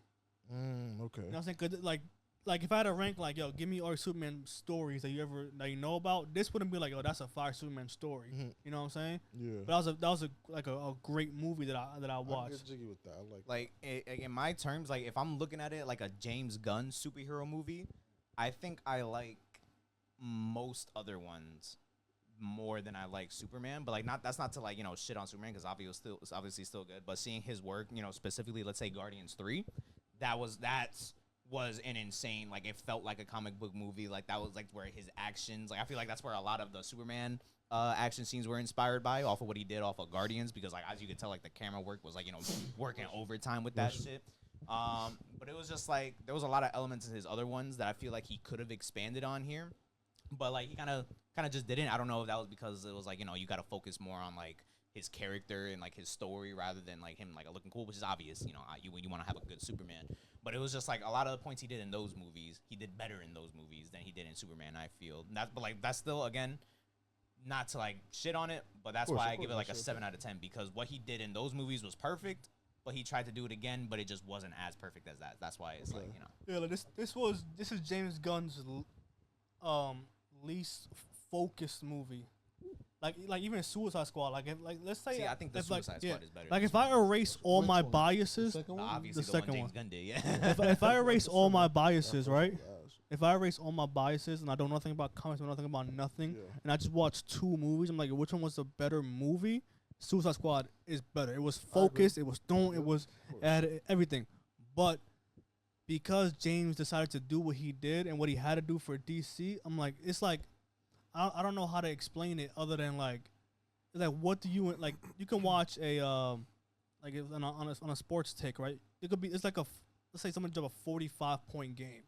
Okay. You know what I'm saying? 'Cause like if I had to rank like, yo, give me all Superman stories that you know about, this wouldn't be like, oh, that's a fire Superman story. You know what I'm saying? Yeah. But that was a great movie that I I watched. get jiggy with that. I like. Like in my terms, like if I'm looking at it like a James Gunn superhero movie, I think I like most other ones more than I like Superman. But like that's not to like shit on Superman because it's obviously still good. But seeing his work, specifically let's say Guardians 3, that was an insane, like it felt like a comic book movie. Like that was like where his actions, like I feel like that's where a lot of the Superman action scenes were inspired by, off of what he did off of Guardians, because like as you could tell, like the camera work was like working overtime with that shit. But it was just like there was a lot of elements in his other ones that I feel like he could have expanded on here, but like he kind of just didn't. I don't know if that was because it was like you got to focus more on like his character and like his story rather than like him like looking cool, which is obvious. You want to have a good Superman. But it was just like a lot of the points he did in those movies, he did better in those movies than he did in Superman. I feel but like that's still again not to like shit on it, but that's Of course, why I of give it course, like a 7 out of 10 because what he did in those movies was perfect, but he tried to do it again, but it just wasn't as perfect as that. That's why it's like, you know. Yeah, like this is James Gunn's least focused movie. Like even Suicide Squad. Let's say See, I think the Suicide Squad is better. Like than if I erase all Which my one? biases, The second one? obviously the the one second James one. Gunn did, yeah. if I erase all my biases, right? Yes. If I erase all my biases and I don't know nothing about comics, know nothing about nothing, Yeah. and I just watched 2 movies, I'm like, which one was the better movie? Suicide Squad is better. It was focused. It was thrown. It was it had everything. But because James decided to do what he did and what he had to do for DC, I'm like, it's like, I don't know how to explain it other than like, it's like, what do you like? You can watch a like on a sports take, right? It could be it's like let's say someone dropped a 45-point game.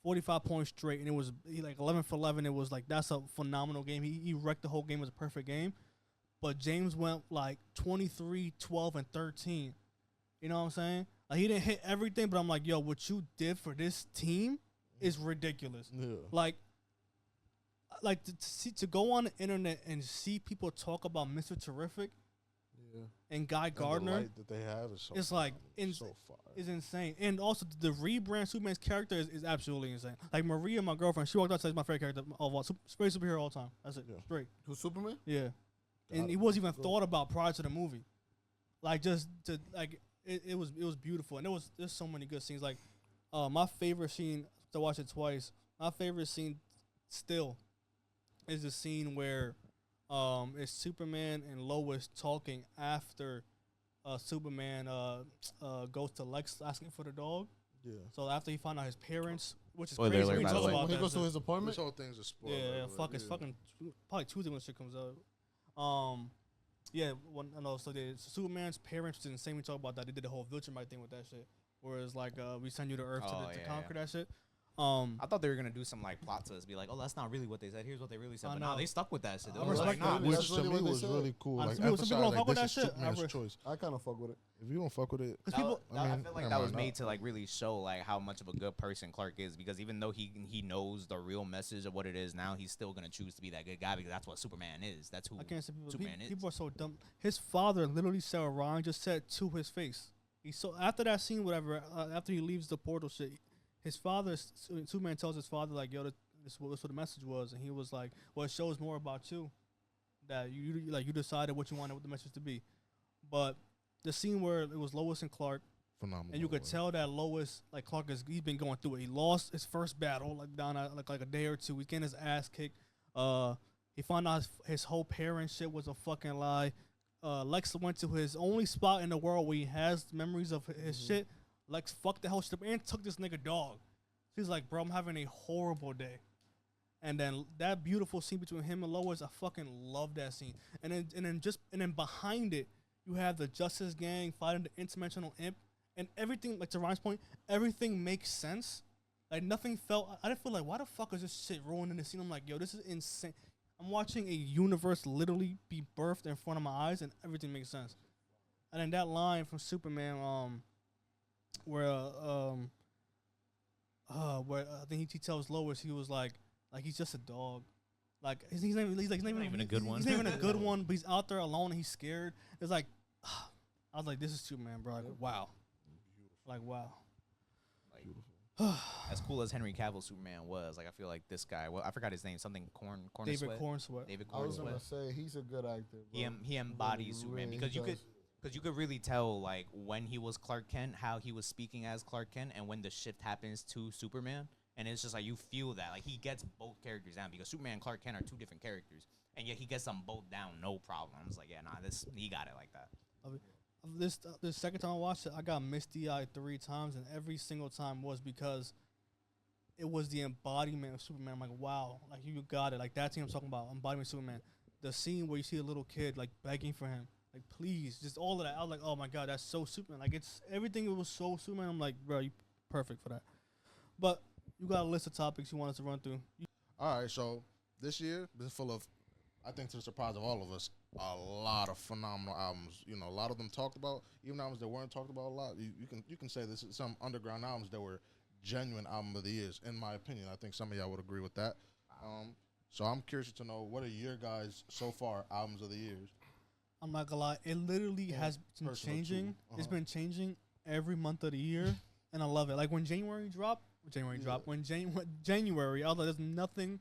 45 points straight, and it was like 11 for 11. It was like, that's a phenomenal game. He wrecked the whole game. It was a perfect game. But James went like 23, 12, and 13. You know what I'm saying? Like, he didn't hit everything, but I'm like, yo, what you did for this team is ridiculous. Yeah. Like to go on the internet and see people talk about Mr. Terrific Yeah. and Guy And the Gardner light that they have is so it's like so far. is insane. And also the rebrand Superman's character is absolutely insane. Like Maria, my girlfriend, she walked out and said, my favorite character of all, favorite superhero of all time. That's it. Yeah. Straight. Who's Superman? Yeah. Got And it. it wasn't even thought about prior to the movie. Like, just to like it was beautiful, and there's so many good scenes. Like, my favorite scene, to watch it twice. My favorite scene still is the scene where it's Superman and Lois talking after Superman goes to Lex asking for the dog. Yeah. So after he found out his parents, which is Spoiler crazy. alert, We by the talk way. about When he that goes to shit. his apartment? This whole thing's a spoiler. Yeah, but it's fucking probably Tuesday when shit comes out. I know. So Superman's parents did the same. We talk about that. They did the whole Viltrumite thing with that shit. Whereas like we send you to Earth to conquer that shit. I thought they were gonna do some like plot twist, be like, oh, that's not really what they said. Here's what they really said. I But nah, know. they stuck with that shit. They I was like, respect nah, that. this Which That's to really me what was they said. really cool. Like, Some people emphasize, don't like, fuck with this that is shit. Superman's choice. I kind of fuck with it. If you don't fuck with it, Because people, I mean, feel like never that was mind, made to like really show like how much of a good person Clark is, because even though he knows the real message of what it is now, he's still gonna choose to be that good guy because that's what Superman is. That's who I can't say people. Superman is. People are so dumb. His father literally said Ryan just said to his face. He so after that scene, whatever. After he leaves the portal shit, his father, Superman tells his father like, "Yo, this is what the message was," and he was like, "Well, it shows more about you, that you decided what you wanted the message to be." But the scene where it was Lois and Clark, phenomenal. and you could tell that Lois, like Clark, he's been going through it. He lost his first battle, like down like a day or two. He's getting his ass kicked. He found out his whole parent shit was a fucking lie. Lex went to his only spot in the world where he has memories of his shit. Lex fucked the whole shit up and took this nigga dog. She's like, bro, I'm having a horrible day. And then that beautiful scene between him and Lois, I fucking love that scene. And then behind it, you have the Justice Gang fighting the interdimensional imp, and everything, like to Ryan's point, everything makes sense. Like nothing I didn't feel like, why the fuck is this shit ruining the scene? I'm like, yo, this is insane. I'm watching a universe literally be birthed in front of my eyes, and everything makes sense. And then that line from Superman, where I think he tells Lois, he was like he's just a dog. Like he's not even a good one. He's not even a good one, but he's out there alone and he's scared. It's like I was like, this is Superman, bro. Like wow, like wow. As cool as Henry Cavill Superman was, like I feel like this guy, well, I forgot his name, something David Cornsweet. David I was gonna Cornsweet. say he's a good actor. Bro. He embodies Superman because you could really tell like when he was Clark Kent, how he was speaking as Clark Kent, and when the shift happens to Superman, and it's just like you feel that like he gets both characters down, because Superman and Clark Kent are two different characters, and yet he gets them both down no problem. I was like, yeah, nah, he got it like that. This second time I watched it, I got misty-eyed 3 times, and every single time was because it was the embodiment of Superman. I'm like, wow, like you got it. Like that scene I'm talking about, embodiment of Superman. The scene where you see a little kid like begging for him, like please, just all of that. I was like, oh my god, that's so Superman. Like it's everything. It was so Superman. I'm like, bro, you perfect for that. But you got a list of topics you want us to run through. All right, so this year is full of, I think to the surprise of all of us, a lot of phenomenal albums. You know, a lot of them talked about, even albums that weren't talked about a lot. You can say this is some underground albums that were genuine album of the years, in my opinion. I think some of y'all would agree with that. So I'm curious to know, what are your guys so far albums of the years? I'm not gonna lie, it literally has been personal changing. too. It's been changing every month of the year, and I love it. Like when January dropped. When January, I was like, there's nothing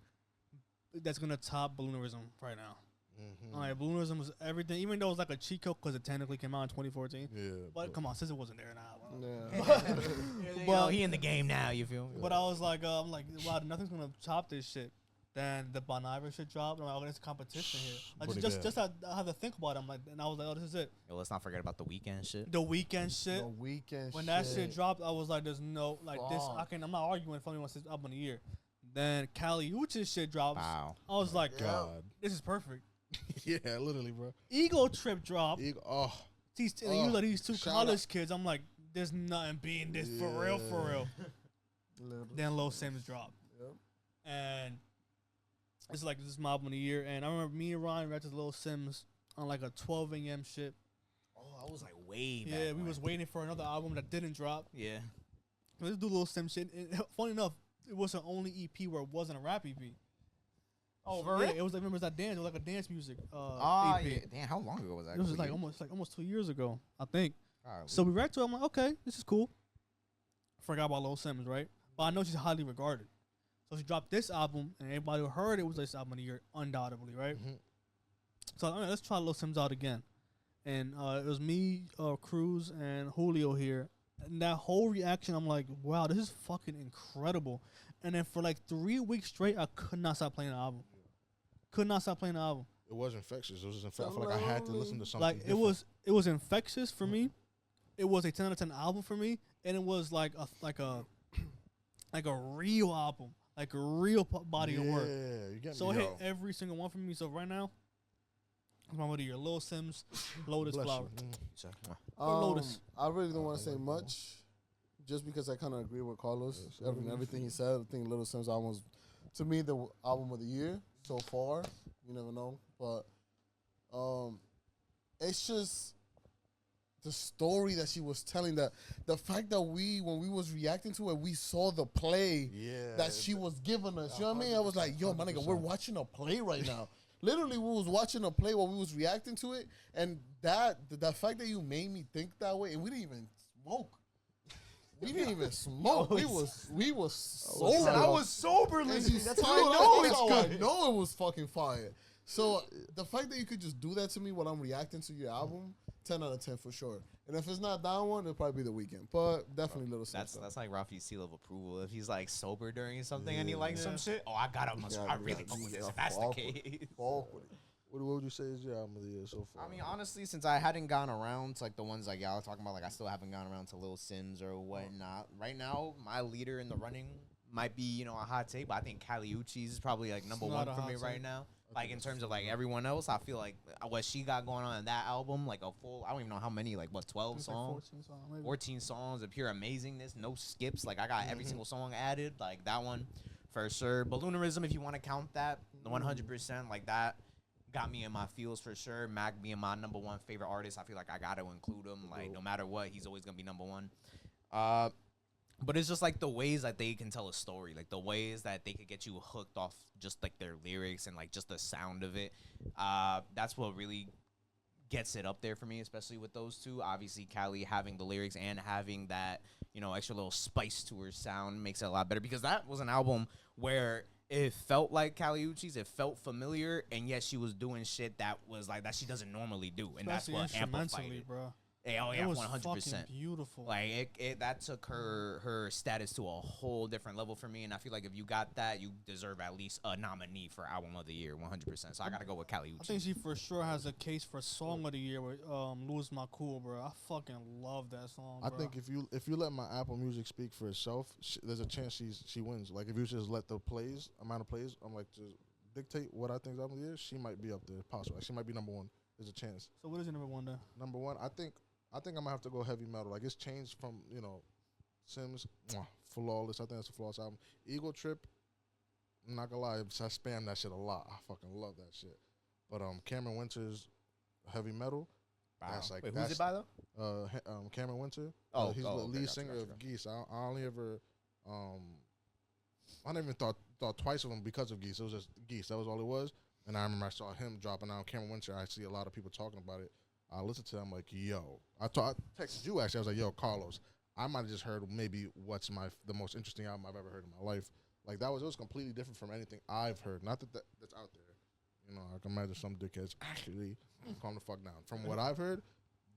that's gonna top Balloonerism right now. Mm-hmm. All right, Balloonerism was everything, even though it was like a cheat code because it technically came out in 2014. Yeah, But come on, since it wasn't there now. Yeah. Well, he in the game now. You feel me? But I was like, I'm like, wow, nothing's gonna top this shit. Then the Bon Iver shit dropped. I'm like, oh, there's competition here. I Pretty just I had to think about it. I'm like, and I was like, oh, this is it. Yo, let's not forget about the weekend shit. The weekend shit. The weekend. When that shit dropped, I was like, there's no like this. I'm not arguing if only wants this album of the year. Then Kali Uchis shit drops. Wow. I was like, God. this is perfect. Yeah, literally, bro. Ego Trip dropped. Oh, These two shout college kids. I'm like, there's nothing beating this for real, for real. Then Lil Sims dropped. Yep. And it's like, this is my album of the year. And I remember me and Ryan reacted to Lil Sims on like a 12 a.m. shit. Oh, I was like way back. Yeah, we when. was waiting for another album that didn't drop. Yeah. Let's do Lil Sims shit. And funny enough, it was the only EP where it wasn't a rap EP. Oh, Yeah, for real? it was like, remember, it was that dance. It was like a dance music Oh, EP. yeah. Damn, how long ago was that? It was For like you? almost 2 years ago, I think. Golly. So we reacted to it. I'm like, okay, this is cool. Forgot about Lil Sims, right? But I know she's highly regarded. So she dropped this album, and everybody who heard it was this album of the year, undoubtedly, right? Mhm. So all right, let's try Lil Sims out again. And it was me, Cruz, and Julio here. And that whole reaction, I'm like, wow, this is fucking incredible. And then for like 3 weeks straight, I could not stop playing the album. Could not stop playing the album. It was infectious. It was I feel like I had to listen to something. Like different. it was infectious for me. It was a 10 out of 10 album for me, and it was like a real album, like a real body of work. Yeah, you get So me. it hit every single one for me. So right now, it's my mother year. Lil Sims, Lotus Bless Flower. you. Lotus. I really don't want to say much, just because I kind of agree with Carlos. Everything he said. I think Little Sims album was, to me, the album of the year so far. You never know, but it's just the story that she was telling. That the fact that when we was reacting to it, we saw the play that she was giving us. You know what I mean? I was like, yo, my nigga, we're watching a play right now. Literally, we was watching a play while we was reacting to it, and the fact that you made me think that way, and we didn't even smoke. We didn't even smoke. We was sober. I was sober And listening. you That's still- how I know that's it's how good. I know it was fucking fire. So the fact that you could just do that to me while I'm reacting to your album, 10 out of 10 for sure. And if it's not that one, it'll probably be The Weeknd. But definitely Little Sims. That's like Rafi's seal of approval. If he's like sober during something and he likes Yeah. some shit, oh, I got him. I really fuck with this. If that's the Fuck with case. Fuck with it. What would you say is your album of the year so far? I mean, honestly, since I hadn't gone around to like the ones like y'all are talking about, like I still haven't gone around to Lil Sims or whatnot. Right now, my leader in the running might be, a hot take, but I think Kali Uchis is probably like number It's not one a for hot me right take. now. Like in terms of like everyone else, I feel like what she got going on in that album, like a full, I don't even know how many, like what, 12 It's like songs? 14 songs, maybe. 14 songs of pure amazingness, no skips. Like I got every single song added, like that one for sure. Balloonerism, if you want to count that, 100%, like that got me in my feels for sure. Mac being my number one favorite artist, I feel like I got to include him. Like no matter what, he's always gonna be number one. But it's just like the ways that they can tell a story, like the ways that they could get you hooked off just like their lyrics and like just the sound of it. That's what really gets it up there for me, especially with those two. Obviously, Kali having the lyrics and having that, extra little spice to her sound makes it a lot better, because that was an album where it felt like Kali Uchis, it felt familiar, and yet she was doing shit that was like that she doesn't normally do, and that's Especially what amplified instrumentally, it. bro. Yeah, It was 100%. fucking beautiful. Like it that took her status to a whole different level for me, and I feel like if you got that, you deserve at least a nominee for album of the year, 100%. So I gotta go with Kali I think Uchis. she for sure has a case for song of the year with Lose My Cool, bro. I fucking love that song, I bro. think if you let my Apple Music speak for itself, there's a chance she wins. Like if you just let the amount of plays, I'm like just dictate what I think is album of the year, she might be up there. Possible, like, she might be number one. There's a chance. So what is your number one then? Number one, I think I'm gonna have to go heavy metal. Like it's changed from Sims, flawless. I think it's a flawless album. Ego Trip, I'm not gonna lie, I spam that shit a lot. I fucking love that shit. But Cameron Winter's heavy metal. Wow. That's like Wait, who's it by though? Cameron Winter. Oh, he's oh, the okay, lead gotcha, singer gotcha, of Geese. I only ever I never even thought thought twice of him because of Geese. It was just Geese. That was all it was. And I remember I saw him dropping out Cameron Winter. I see a lot of people talking about it. I listened to it. I'm like, yo. I texted you actually. I was like, yo, Carlos, I might have just heard maybe what's the most interesting album I've ever heard in my life. Like it was completely different from anything I've heard. Not that's out there. You know, I can imagine some dickheads actually calm the fuck down. From what I've heard,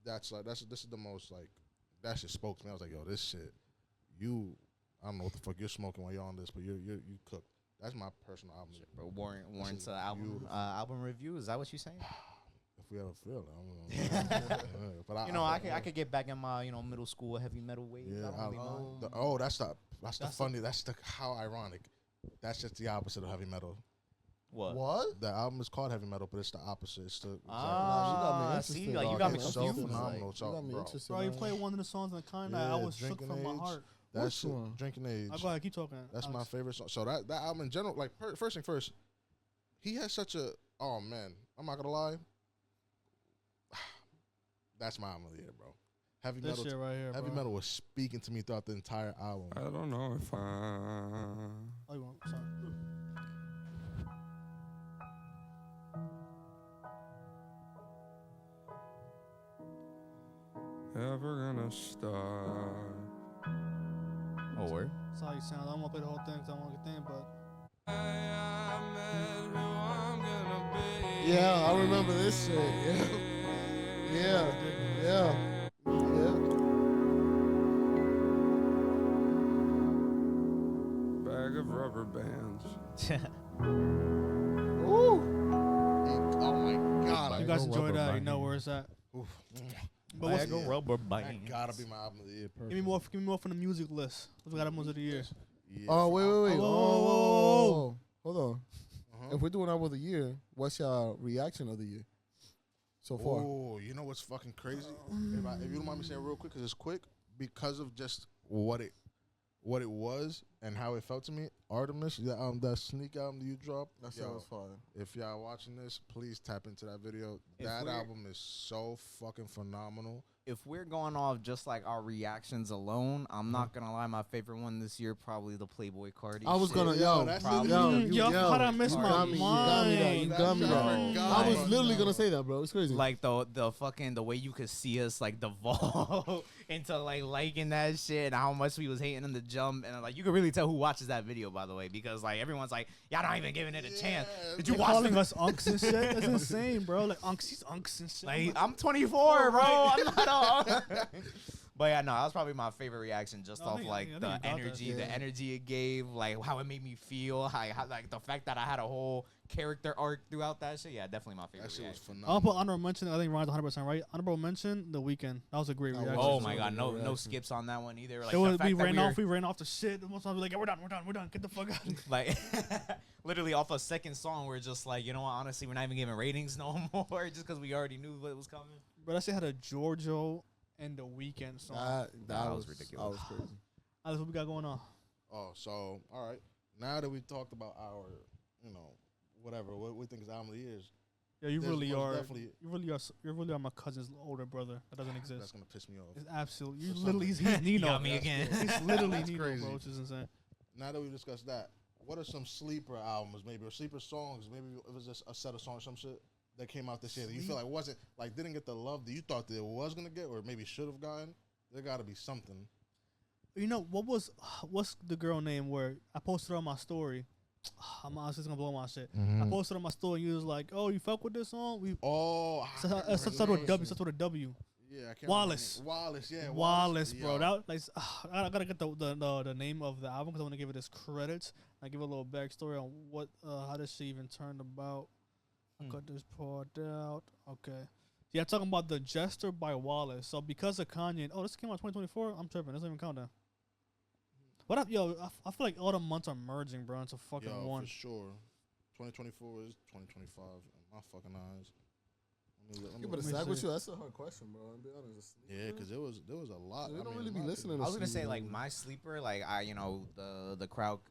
this is the most like that shit spoke to me. I was like, yo, this shit, I don't know what the fuck you're smoking while you're on this, but you cooked. That's my personal album. Bro, Warren's album review. Is that what you're saying? If we ever feel it, I don't know. But I could get back in my middle school heavy metal ways. Yeah, that's how ironic. That's just the opposite of heavy metal. What? The album is called heavy metal, but it's the opposite. It's the see, you got me confused. So phenomenal, bro. You played one of the songs in the kind that I was shook from my heart. That shit, Drinking Age. I'll go ahead, keep talking. That's my favorite song. So that album in general, like first thing first, he has such a oh man, I'm not gonna lie. That's my album of the year, bro. Heavy this metal, shit right here, heavy metal was speaking to me throughout the entire album. I don't know if I. Oh, you want? Sorry. Ever gonna stop? Oh, word? That's how you sound. I don't want to play the whole thing because I don't want to get thing, but. Yeah, I remember this shit. Yeah. Bag of rubber bands. Ooh. Oh my god! You guys enjoy that? You know where it's at. Oof. But what's rubber That band? gotta be my album of the year. Give me more from the music list. What's got albums of the year? Yeah. Oh, wait. Whoa. Hold on. If we're doing album of the year, what's your reaction of the year so far? Oh, you know what's fucking crazy? If you don't mind me saying real quick, because it's quick, because of just what it was and how it felt to me. Artemis, that Sneak album that you dropped. That sounds fire. If y'all watching this, please tap into that video. That album is so fucking phenomenal. If we're going off just like our reactions alone, I'm not gonna lie. My favorite one this year probably the Playboy Cardi. I was gonna, yo, how did I miss my mind? You got me that. I was literally gonna say that, bro. It's crazy. Like the way you could see us like devolve into like liking that shit and how much we was hating in the jump, and like you could really tell who watches that video, by the way, because like everyone's like, y'all not even giving it a chance. Did you watch calling us unks and shit? That's insane, bro. Like unks and shit. Like I'm 24, bro. I'm not. But yeah, no, that was probably my favorite reaction, just off like the energy it gave, like how it made me feel, how like the fact that I had a whole character arc throughout that shit. Yeah, definitely my favorite. That shit was reaction. phenomenal. I'll put honorable mention. I think Ryan's 100% right. Honorable mention, The Weeknd. That was a great reaction. Oh my god, no skips on that one either. Like we ran off the shit. Most times we like, yeah, we're done. Get the fuck out. Like literally off a second song, we're just like, you know what? Honestly, we're not even giving ratings no more, just because we already knew what was coming. But I say had a Giorgio and The Weeknd song. That was ridiculous. That was crazy. Alex, what we got going on? Oh, so all right. Now that we talked about our, whatever, what we think is album of the years. Yeah, you really are. Definitely, You really are my cousin's older brother. That doesn't exist. That's gonna piss me off. It's absolutely. You literally, he's Nino. Got me again. He's literally Nino, crazy. bro, which is insane. Now that we discussed that, what are some sleeper albums, maybe, or sleeper songs? Maybe it was just a set of songs, some shit that came out this year that you feel like didn't get the love that you thought that it was gonna get, or maybe should have gotten. There got to be something. You know what's the girl name where I posted on my story? I'm honestly gonna blow my shit. I posted on my story and you was like, "Oh, you fuck with this song?" Starts with a W. Starts with a W. Yeah, I can't Wallace. Wallace, yeah. Wallace, bro. Yeah. That like I gotta get the name of the album because I want to give it its credits. I give a little backstory on what how this shit even turned about. I got this part out. Okay. Yeah, talking about The Jester by Wallace. So because of Kanye, this came out 2024. I'm tripping. This doesn't even count down. What up, yo? I feel like all the months are merging, bro, into fucking one. For sure. 2024 is 2025 in my fucking eyes. But that's a hard question, bro. I'll be honest. Yeah, because there was a lot. They don't really be listening. I was gonna say like my sleeper, like the crowd.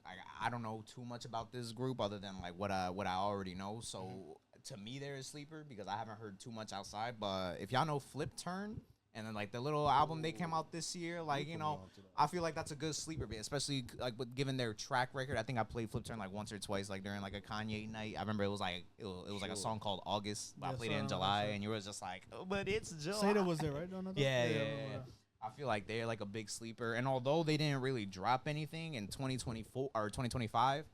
I don't know too much about this group other than like what I already know. So to me, they're a sleeper because I haven't heard too much outside. But if y'all know Flip Turn And then like the little album they came out this year, like you know, I feel like that's a good sleeper band, especially like with given their track record. I think I played Flip Turn like once or twice, like during like a Kanye night. I remember it was like like a song called August, but I Yes, played it in July, and you were just like, oh, but it's July. Seda was there, right? No, no, no. Yeah, I yeah. remember that. I feel like they're like a big sleeper, and although they didn't really drop anything in 2024 or 2025,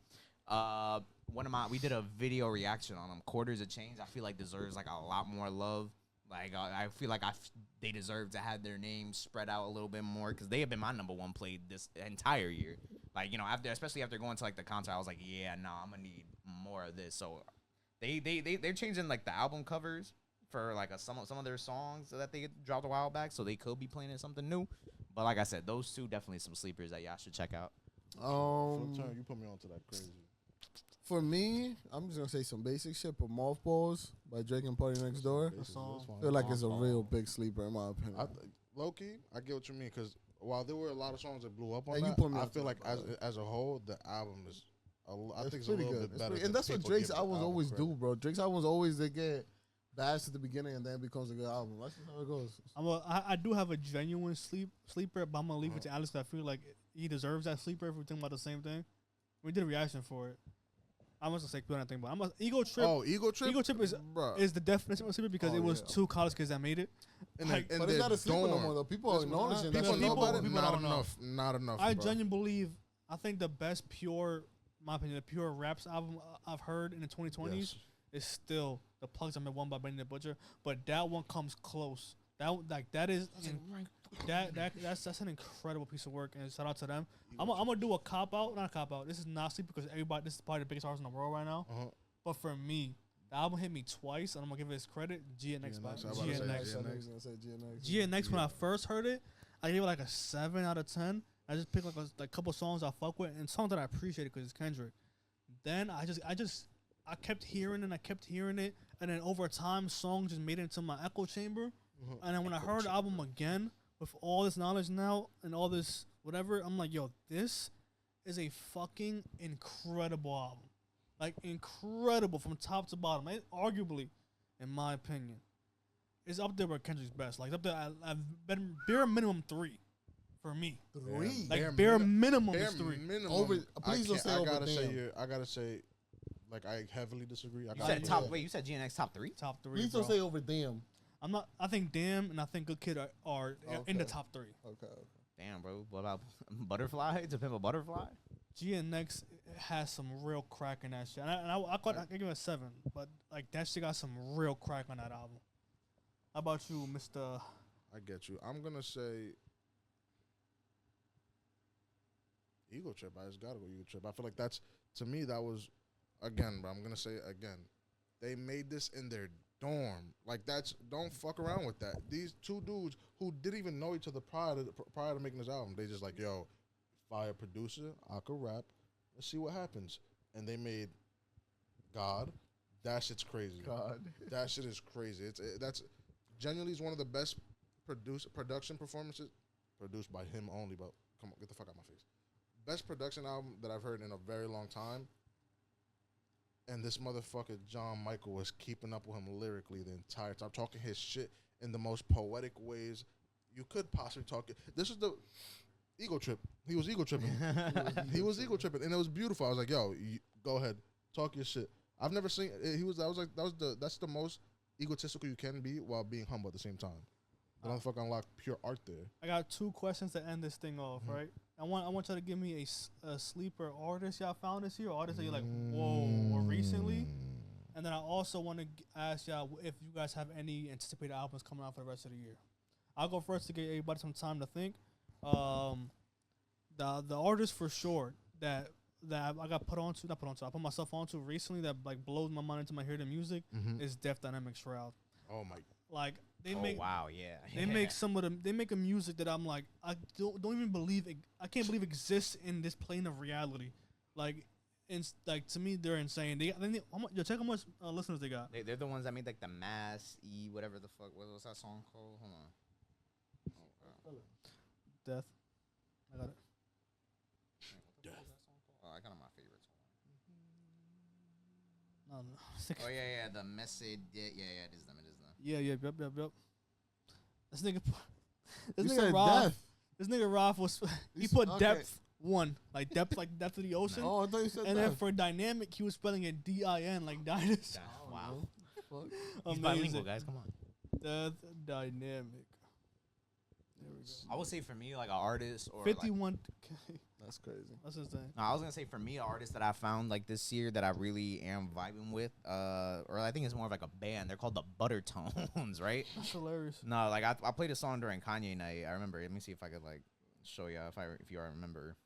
we did a video reaction on them. Quarters of Change, I feel like deserves like a lot more love. Like I feel like they deserve to have their names spread out a little bit more because they have been my number one played this entire year. Like you know, especially after going to like the concert, I was like, yeah, no, I'm gonna need more of this. So they're changing like the album covers for like some of their songs that they dropped a while back, so they could be playing something new. But like I said, those two definitely some sleepers that y'all should check out. Flip Turn, you put me onto that crazy. For me, I'm just gonna say some basic shit, but Mothballs by Drake and Party Next Door. That's fine. I feel like it's a real big sleeper in my opinion. Low key, I get what you mean because while there were a lot of songs that blew up on And you that, put me I on feel to like that, as a whole, the album is. I think it's a pretty little good. bit better, And that's what people Drake's give the albums album always credit. do, bro. Drake's albums always they get bashed at the beginning and then it becomes a good album. That's just how it goes. I do have a genuine sleeper, but I'm gonna leave it to Alex. 'Cause I feel like he deserves that sleeper if we're thinking about the same thing. We did a reaction for it. I must say anything, but Ego Trip. Oh, Ego Trip. Ego Trip Bruh. is the definition of a sleeper because it was two college kids that made it. And like, and But it's they're not a sleeper no dorm. more though. People are acknowledging that. People shit. know about it. people Not don't know. enough. Not enough. I bro. genuinely believe. I think the best pure, my opinion, the pure raps album I've heard in the 2020s Yes. is still the Plugs I'm at One by Benny the Butcher, but that one comes close. That is that's an incredible piece of work, and shout out to them. I'm gonna do a cop out, not a cop out. This is not sleep because this is probably the biggest artist in the world right now. But for me, the album hit me twice, and I'm gonna give it his credit. GNX by GNX, I was about to say GNX. GNX. GNX. When I first heard it, I gave it like a 7 out of 10. I just picked like a couple songs I fuck with and songs that I appreciated because it's Kendrick. Then I kept hearing it, and then over time, songs just made it into my echo chamber. And then when I heard the album again with all this knowledge now and all this whatever, I'm like, yo, this is a fucking incredible album. Like, incredible from top to bottom. It, arguably, in my opinion, is up there with Kendrick's best. Like, up there, I've been bare minimum 3 for me. 3. Like, bare minimum is 3. Over. Please don't say over. I gotta say, like I heavily disagree. You said top. Wait, you said GNX top 3? Top 3. Please don't say over damn. I'm not. I think Damn and I think Good Kid are in the top 3. Okay. Damn, bro. What about Butterfly? To Pimp a Butterfly? GNX has some real crack in that shit. And I give it a 7, but like that shit got some real crack on that album. How about you, Mr. I get you. I'm gonna say Ego Trip. I just gotta go Ego Trip. I feel like that's, to me, that was, again, but I'm gonna say it again. They made this in their dorm. Like, don't fuck around with that. These two dudes who didn't even know each other prior to making this album, they just like, yo, fire producer, I could rap. Let's see what happens. And they made God. That shit's crazy. God. That shit is crazy. That's genuinely is one of the best production performances produced by him only. But come on, get the fuck out of my face. Best production album that I've heard in a very long time. And this motherfucker John Michael was keeping up with him lyrically the entire time, talking his shit in the most poetic ways you could possibly talk it. This is the ego trip. He was ego tripping. He was ego tripping, and it was beautiful. I was like, yo, go ahead, talk your shit. I've never seen. That's the most egotistical you can be while being humble at the same time. The motherfucker unlocked pure art there. I got 2 questions to end this thing off, right? I want y'all to give me a sleeper artist y'all found this year, or artist that you're like, whoa, or recently. And then I also want to ask y'all if you guys have any anticipated albums coming out for the rest of the year. I'll go first to give everybody some time to think. The artist for sure that I got I put myself onto recently that like blows my mind into my hearing music is Def Dynamic Shroud. Oh my! Like they They make they make a music that I'm like I don't even believe it. I can't believe exists in this plane of reality. Like, to me they're insane. Check how much listeners they got. They're the ones that made like the Mass E whatever the fuck what's that song called? Hold on. Death. I got it. Oh, I got on my favorites. No. Oh yeah, the message. Yeah, it is them. Yeah, yep. This nigga, You this said nigga Roth. death. This nigga Roth was. He You put okay. depth 1, like depth of the ocean. Oh, I thought you said And death. then for dynamic, he was spelling it DIN, like dinosaur. Wow. Fuck. He's bilingual, Amazing. guys. Come on. Death dynamic. There we go. I would say for me, like an artist or like, 51. That's crazy. That's his thing. no, I was gonna say for me, an artist that I found like this year that I really am vibing with, or I think it's more of like a band. They're called the Buttertones, right? That's hilarious. No, like I played a song during Kanye night. I remember. Let me see if I could like show you if you remember.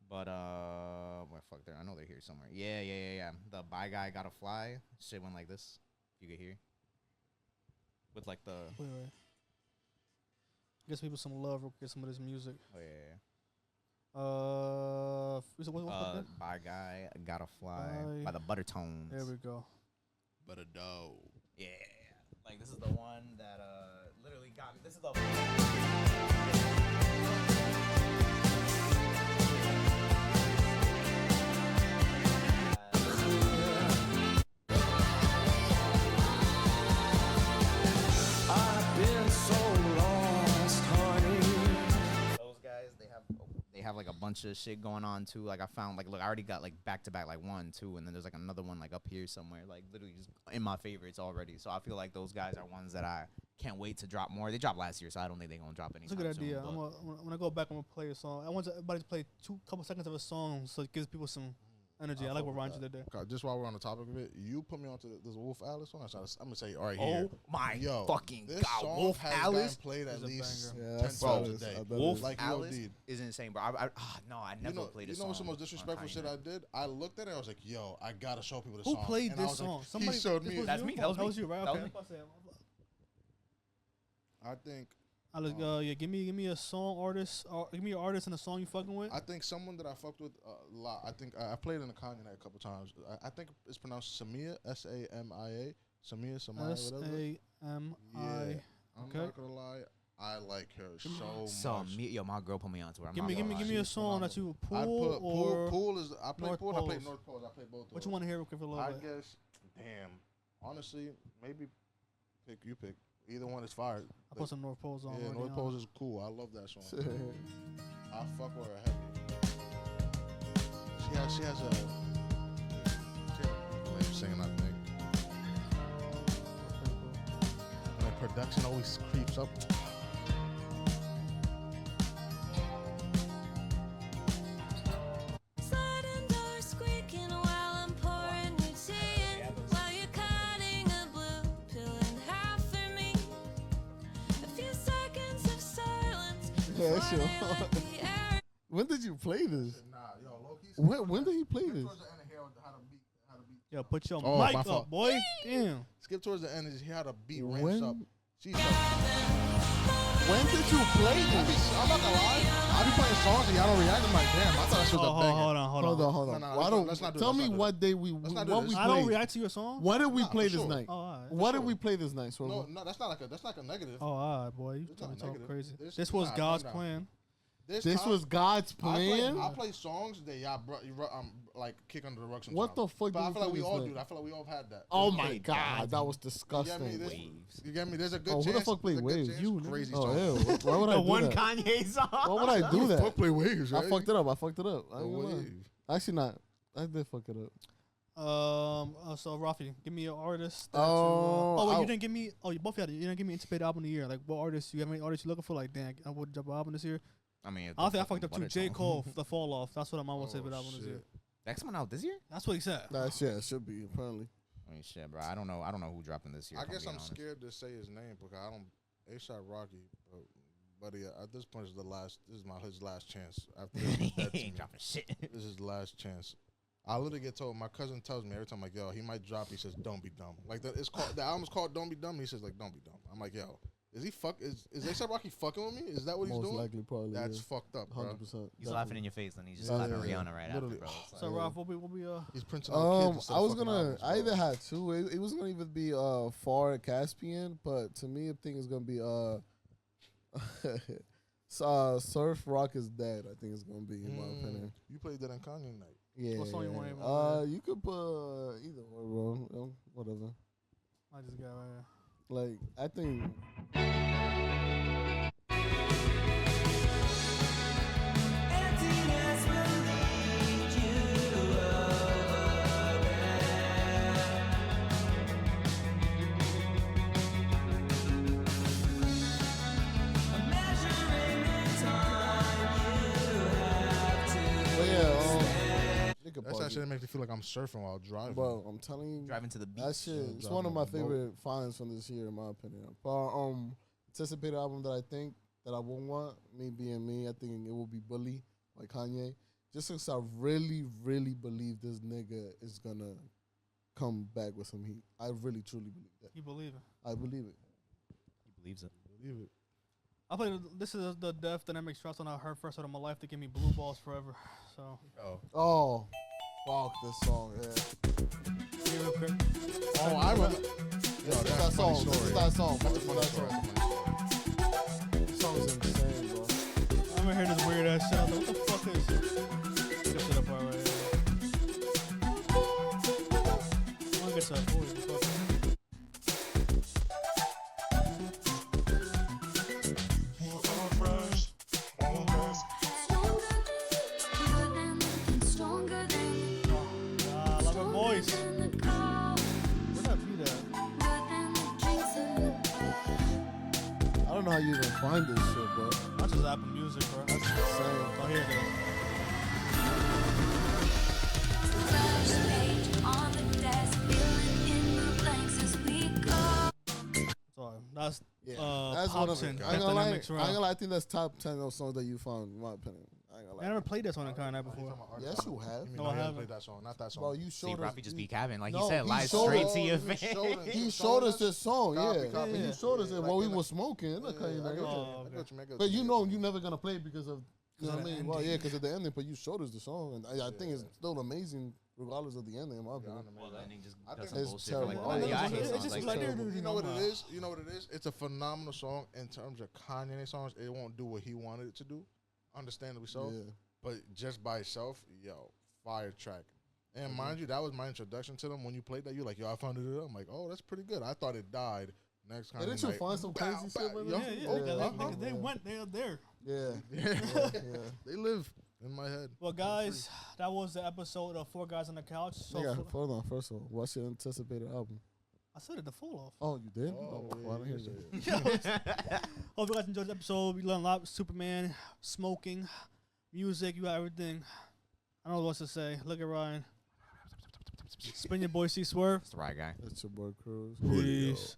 But well, fuck there. I know they're here somewhere. Yeah. The Bye Guy Gotta Fly shit went like this. You could hear with like the Wait. Get people some love. Real quick, get some of this music. oh yeah. What Bye Guy Gotta Fly Bye. by the Buttertones. There we go. But a dough. Yeah. Like this is the one that literally got me. This is the I've been so lost, honey. those guys they have like a bunch of shit going on too. Like I found like look, I already got like back to back like 1, 2, and then there's like another one like up here somewhere, like literally just in my favorites already. So I feel like those guys are ones that I can't wait to drop more. They dropped last year, so I don't think they're gonna drop That's a anytime good idea. soon, When I go back, I'm gonna play a song. I want everybody to play couple seconds of a song, so it gives people some energy. I like what Ryan did there. Okay, just while we're on the topic of it, you put me onto this Wolf Alice song. I'm gonna say right Oh here. my Yo, fucking this god, song Wolf has Alice. gotten played at is a least banger. Yeah, 10 that's times a solid. day. I bet Wolf it Like Alice UOD. is insane, bro. No, I never played this You know song. what's the most on disrespectful Kanye shit night. I did? I looked at it. I was like, "Yo, I gotta show people this Who song." played And I this was like, song? he Somebody. showed this me. was That's you? me. That was you, right? That was Okay. me. I think. Yeah, give me a song artist. Give me an artist and a song you fucking with. I think someone that I fucked with a lot. I think I played in the Kanye night a couple times. I think it's pronounced Samia, Samia, Samia, whatever. SAMI. Yeah, I'm Okay. not gonna lie. I like her so So much. yo, my girl put me onto her. I'm Give not me gonna lie. a She's song that you I'd pull put or Pool is I played North Pool. I played Poles. North Poles. I played both. what of you them. want to hear real quick for a little I bit. guess. Damn. Honestly, maybe pick. Either one is fire. I put some North Poles on. Yeah, already North on. Poles is cool. I love that song. I fuck with her heavy. She has a way of singing, I think. And the production always creeps up. Sliding doors squeaking while I'm pouring new tea in. While you're cutting a blue pill in half for me. A few seconds of silence Yeah, before sure. they let the air. When did you play this? Nah, yo, low-key. When did he play this? Towards the end of here, how to beat. Yo, put your Oh, mic my up, fault. boy. Damn. Skip towards the end and hear how the beat ramps When- up. She's When did you play this? I'm not gonna lie. I be playing songs and y'all don't react. I'm like, damn, I thought that shit was a banger. Hold on. Hold on. No, Why don't let's not do it. tell Let's me not do it. what day we Let's not do what this. we I don't played? react to your song. What did we Nah, play for this sure. night? Oh, all right. What did sure. we play this night, Swervo? No, that's not like a negative. Oh, all right, boy. You It's tell me not talk negative. crazy. This- This was nah, God's calm down. plan. This was God's plan. I play songs that y'all like kick under the rug sometimes. What the fuck But did I we feel like play we this all night? do that. I feel like we all have had that. Oh Who my played God, God's that was You get me? disgusting. Waves. You get me? There's a good Oh, chance. who the fuck played there's a good Waves? chance You, crazy oh, song. hell. Why would I The do one that? Kanye song. Why would I do Fuck that? play Waves, I right? fucked it up. I ain't The gonna lie. Wave. Actually, not. I did fuck it up. So Rafi, give me an artist. That Oh, you, wait, I- you didn't give me. Oh, you both had it. You didn't give me anticipated album of the year. Like, what artist? You have any artists you looking for? Like, damn, I would drop an album this year. I mean, I don't think I fucked up too. J. Cole, The Fall Off. That's what I'm almost Oh, anticipated album this year. shit. That's coming out this year. That's what he said. That's yeah, it should be apparently. I mean, shit, bro. I don't know who dropping this year. I if guess being I'm honest. scared to say his name because I don't. A$AP Rocky, but yeah, at this point, This is his last chance. After this, he's dead to He ain't me. dropping shit. This is the last chance. I literally get told. My cousin tells me every time, like, yo, he might drop. He says, "Don't be dumb." Like the album's called "Don't Be Dumb." He says, like, "Don't be dumb." I'm like, yo, is A$AP Rocky fucking with me? Is that what he's Most doing? likely, probably. That's fucked up, bro. 100%. He's laughing in your face, and he's just Yeah, slapping yeah, Rihanna right literally. after, bro. It's like- So Ralph, what we He's printing out kids instead I of was fucking gonna. albums, I either bro. had two. It was gonna either be Far and Caspian, but to me, I think it's gonna be Surf Rock is Dead. I think it's gonna be in my opinion. You played that on Kanye night. Yeah. What song you want? You could put either one, bro. Whatever. I just got right here. Like, I think. Emptiness will lead you over there. Measuring the time you have to. But yeah, nigga That's that buggy. shit that makes me feel like I'm surfing while driving. Bro, I'm telling you, Driving to the beach. that shit. It's driving one of on my the boat. favorite finds from this year, in my opinion. But anticipated album that I think that I won't want, me being me, I think it will be Bully by Kanye. Just because I really, really believe this nigga is gonna come back with some heat. I really, truly believe that. You believe it? I believe it. He believes it. Believe it. I played. This is the Death Dynamics trap song I heard first out of my life to give me blue balls forever. So Oh, fuck this song. Yeah. yeah, real quick. Oh, I remember. Yo, This that's is that a funny song. This story. is that song. That's a This is funny that story. song. That's a funny story. This song is insane, bro. I'm gonna hear this weird ass shit. I was like, what the fuck is this? Get to the part right here. I'm gonna get to that voice. Fuck it. Ah, I love her voice. Where'd that beat at? I don't know how you even find this shit, bro. I just Apple Music, bro. That's insane. Oh, here it is. Sorry, that's Yeah, top that's one of 10. it. I Death ain't gonna lie. Dynamics I rap. ain't gonna lie. I think that's top 10 of songs that you found, in my opinion. I ain't gonna I lie. never played this one in Kanye before. Yes, you have. You mean, No, no, I I haven't haven't. played that song. Not that song. Bro, you See, showed us. Rafi just be capping. Like No, he said, he lies showed straight us- to your he face. showed us- He showed us this song, Copy, yeah. copy. He showed us it Yeah, while we like- were smoking. Yeah, Look, yeah, I Kanye, got you. like, Oh, I got you, man. I got but you man. know, you're never gonna play it because of. You know Because what I of mean? the Well, yeah, ending. because of the ending. But you showed us the song, and I think it's still amazing, regardless of the ending. In my Yeah, opinion. I know, Well, man. the ending just I does think some it's bullshit. terrible. Like, I oh, know, yeah, I it's hate just- songs it's like just that. like- You know what it is? You know what it is? It's a phenomenal song in terms of Kanye songs. It won't do what he wanted it to do, understandably so. Yeah. But just by itself, yo, fire track. And mind you, that was my introduction to them. When you played that, you're like, yo, I found it. I'm like, oh, that's pretty good. I thought it died. Next Hey, Kanye didn't you night, find some bow, crazy bow, shit with yo. it? Yeah, yeah. Oh, they, uh-huh. they went. They are there. Yeah. Yeah. Yeah. They live in my head. Well, guys, that was the episode of Four Guys on the Couch. So Nigga, for- hold on. First of all, what's your anticipated album? I said it the full off. Oh, you did? Oh, well, I yeah, didn't hear yeah, that. Hope you guys enjoyed the episode. We learned a lot. Superman, smoking, music. You got everything. I don't know what to say. Look at Ryan. Spin your boy C Swerve. That's the right guy. That's your boy Cruz. Peace.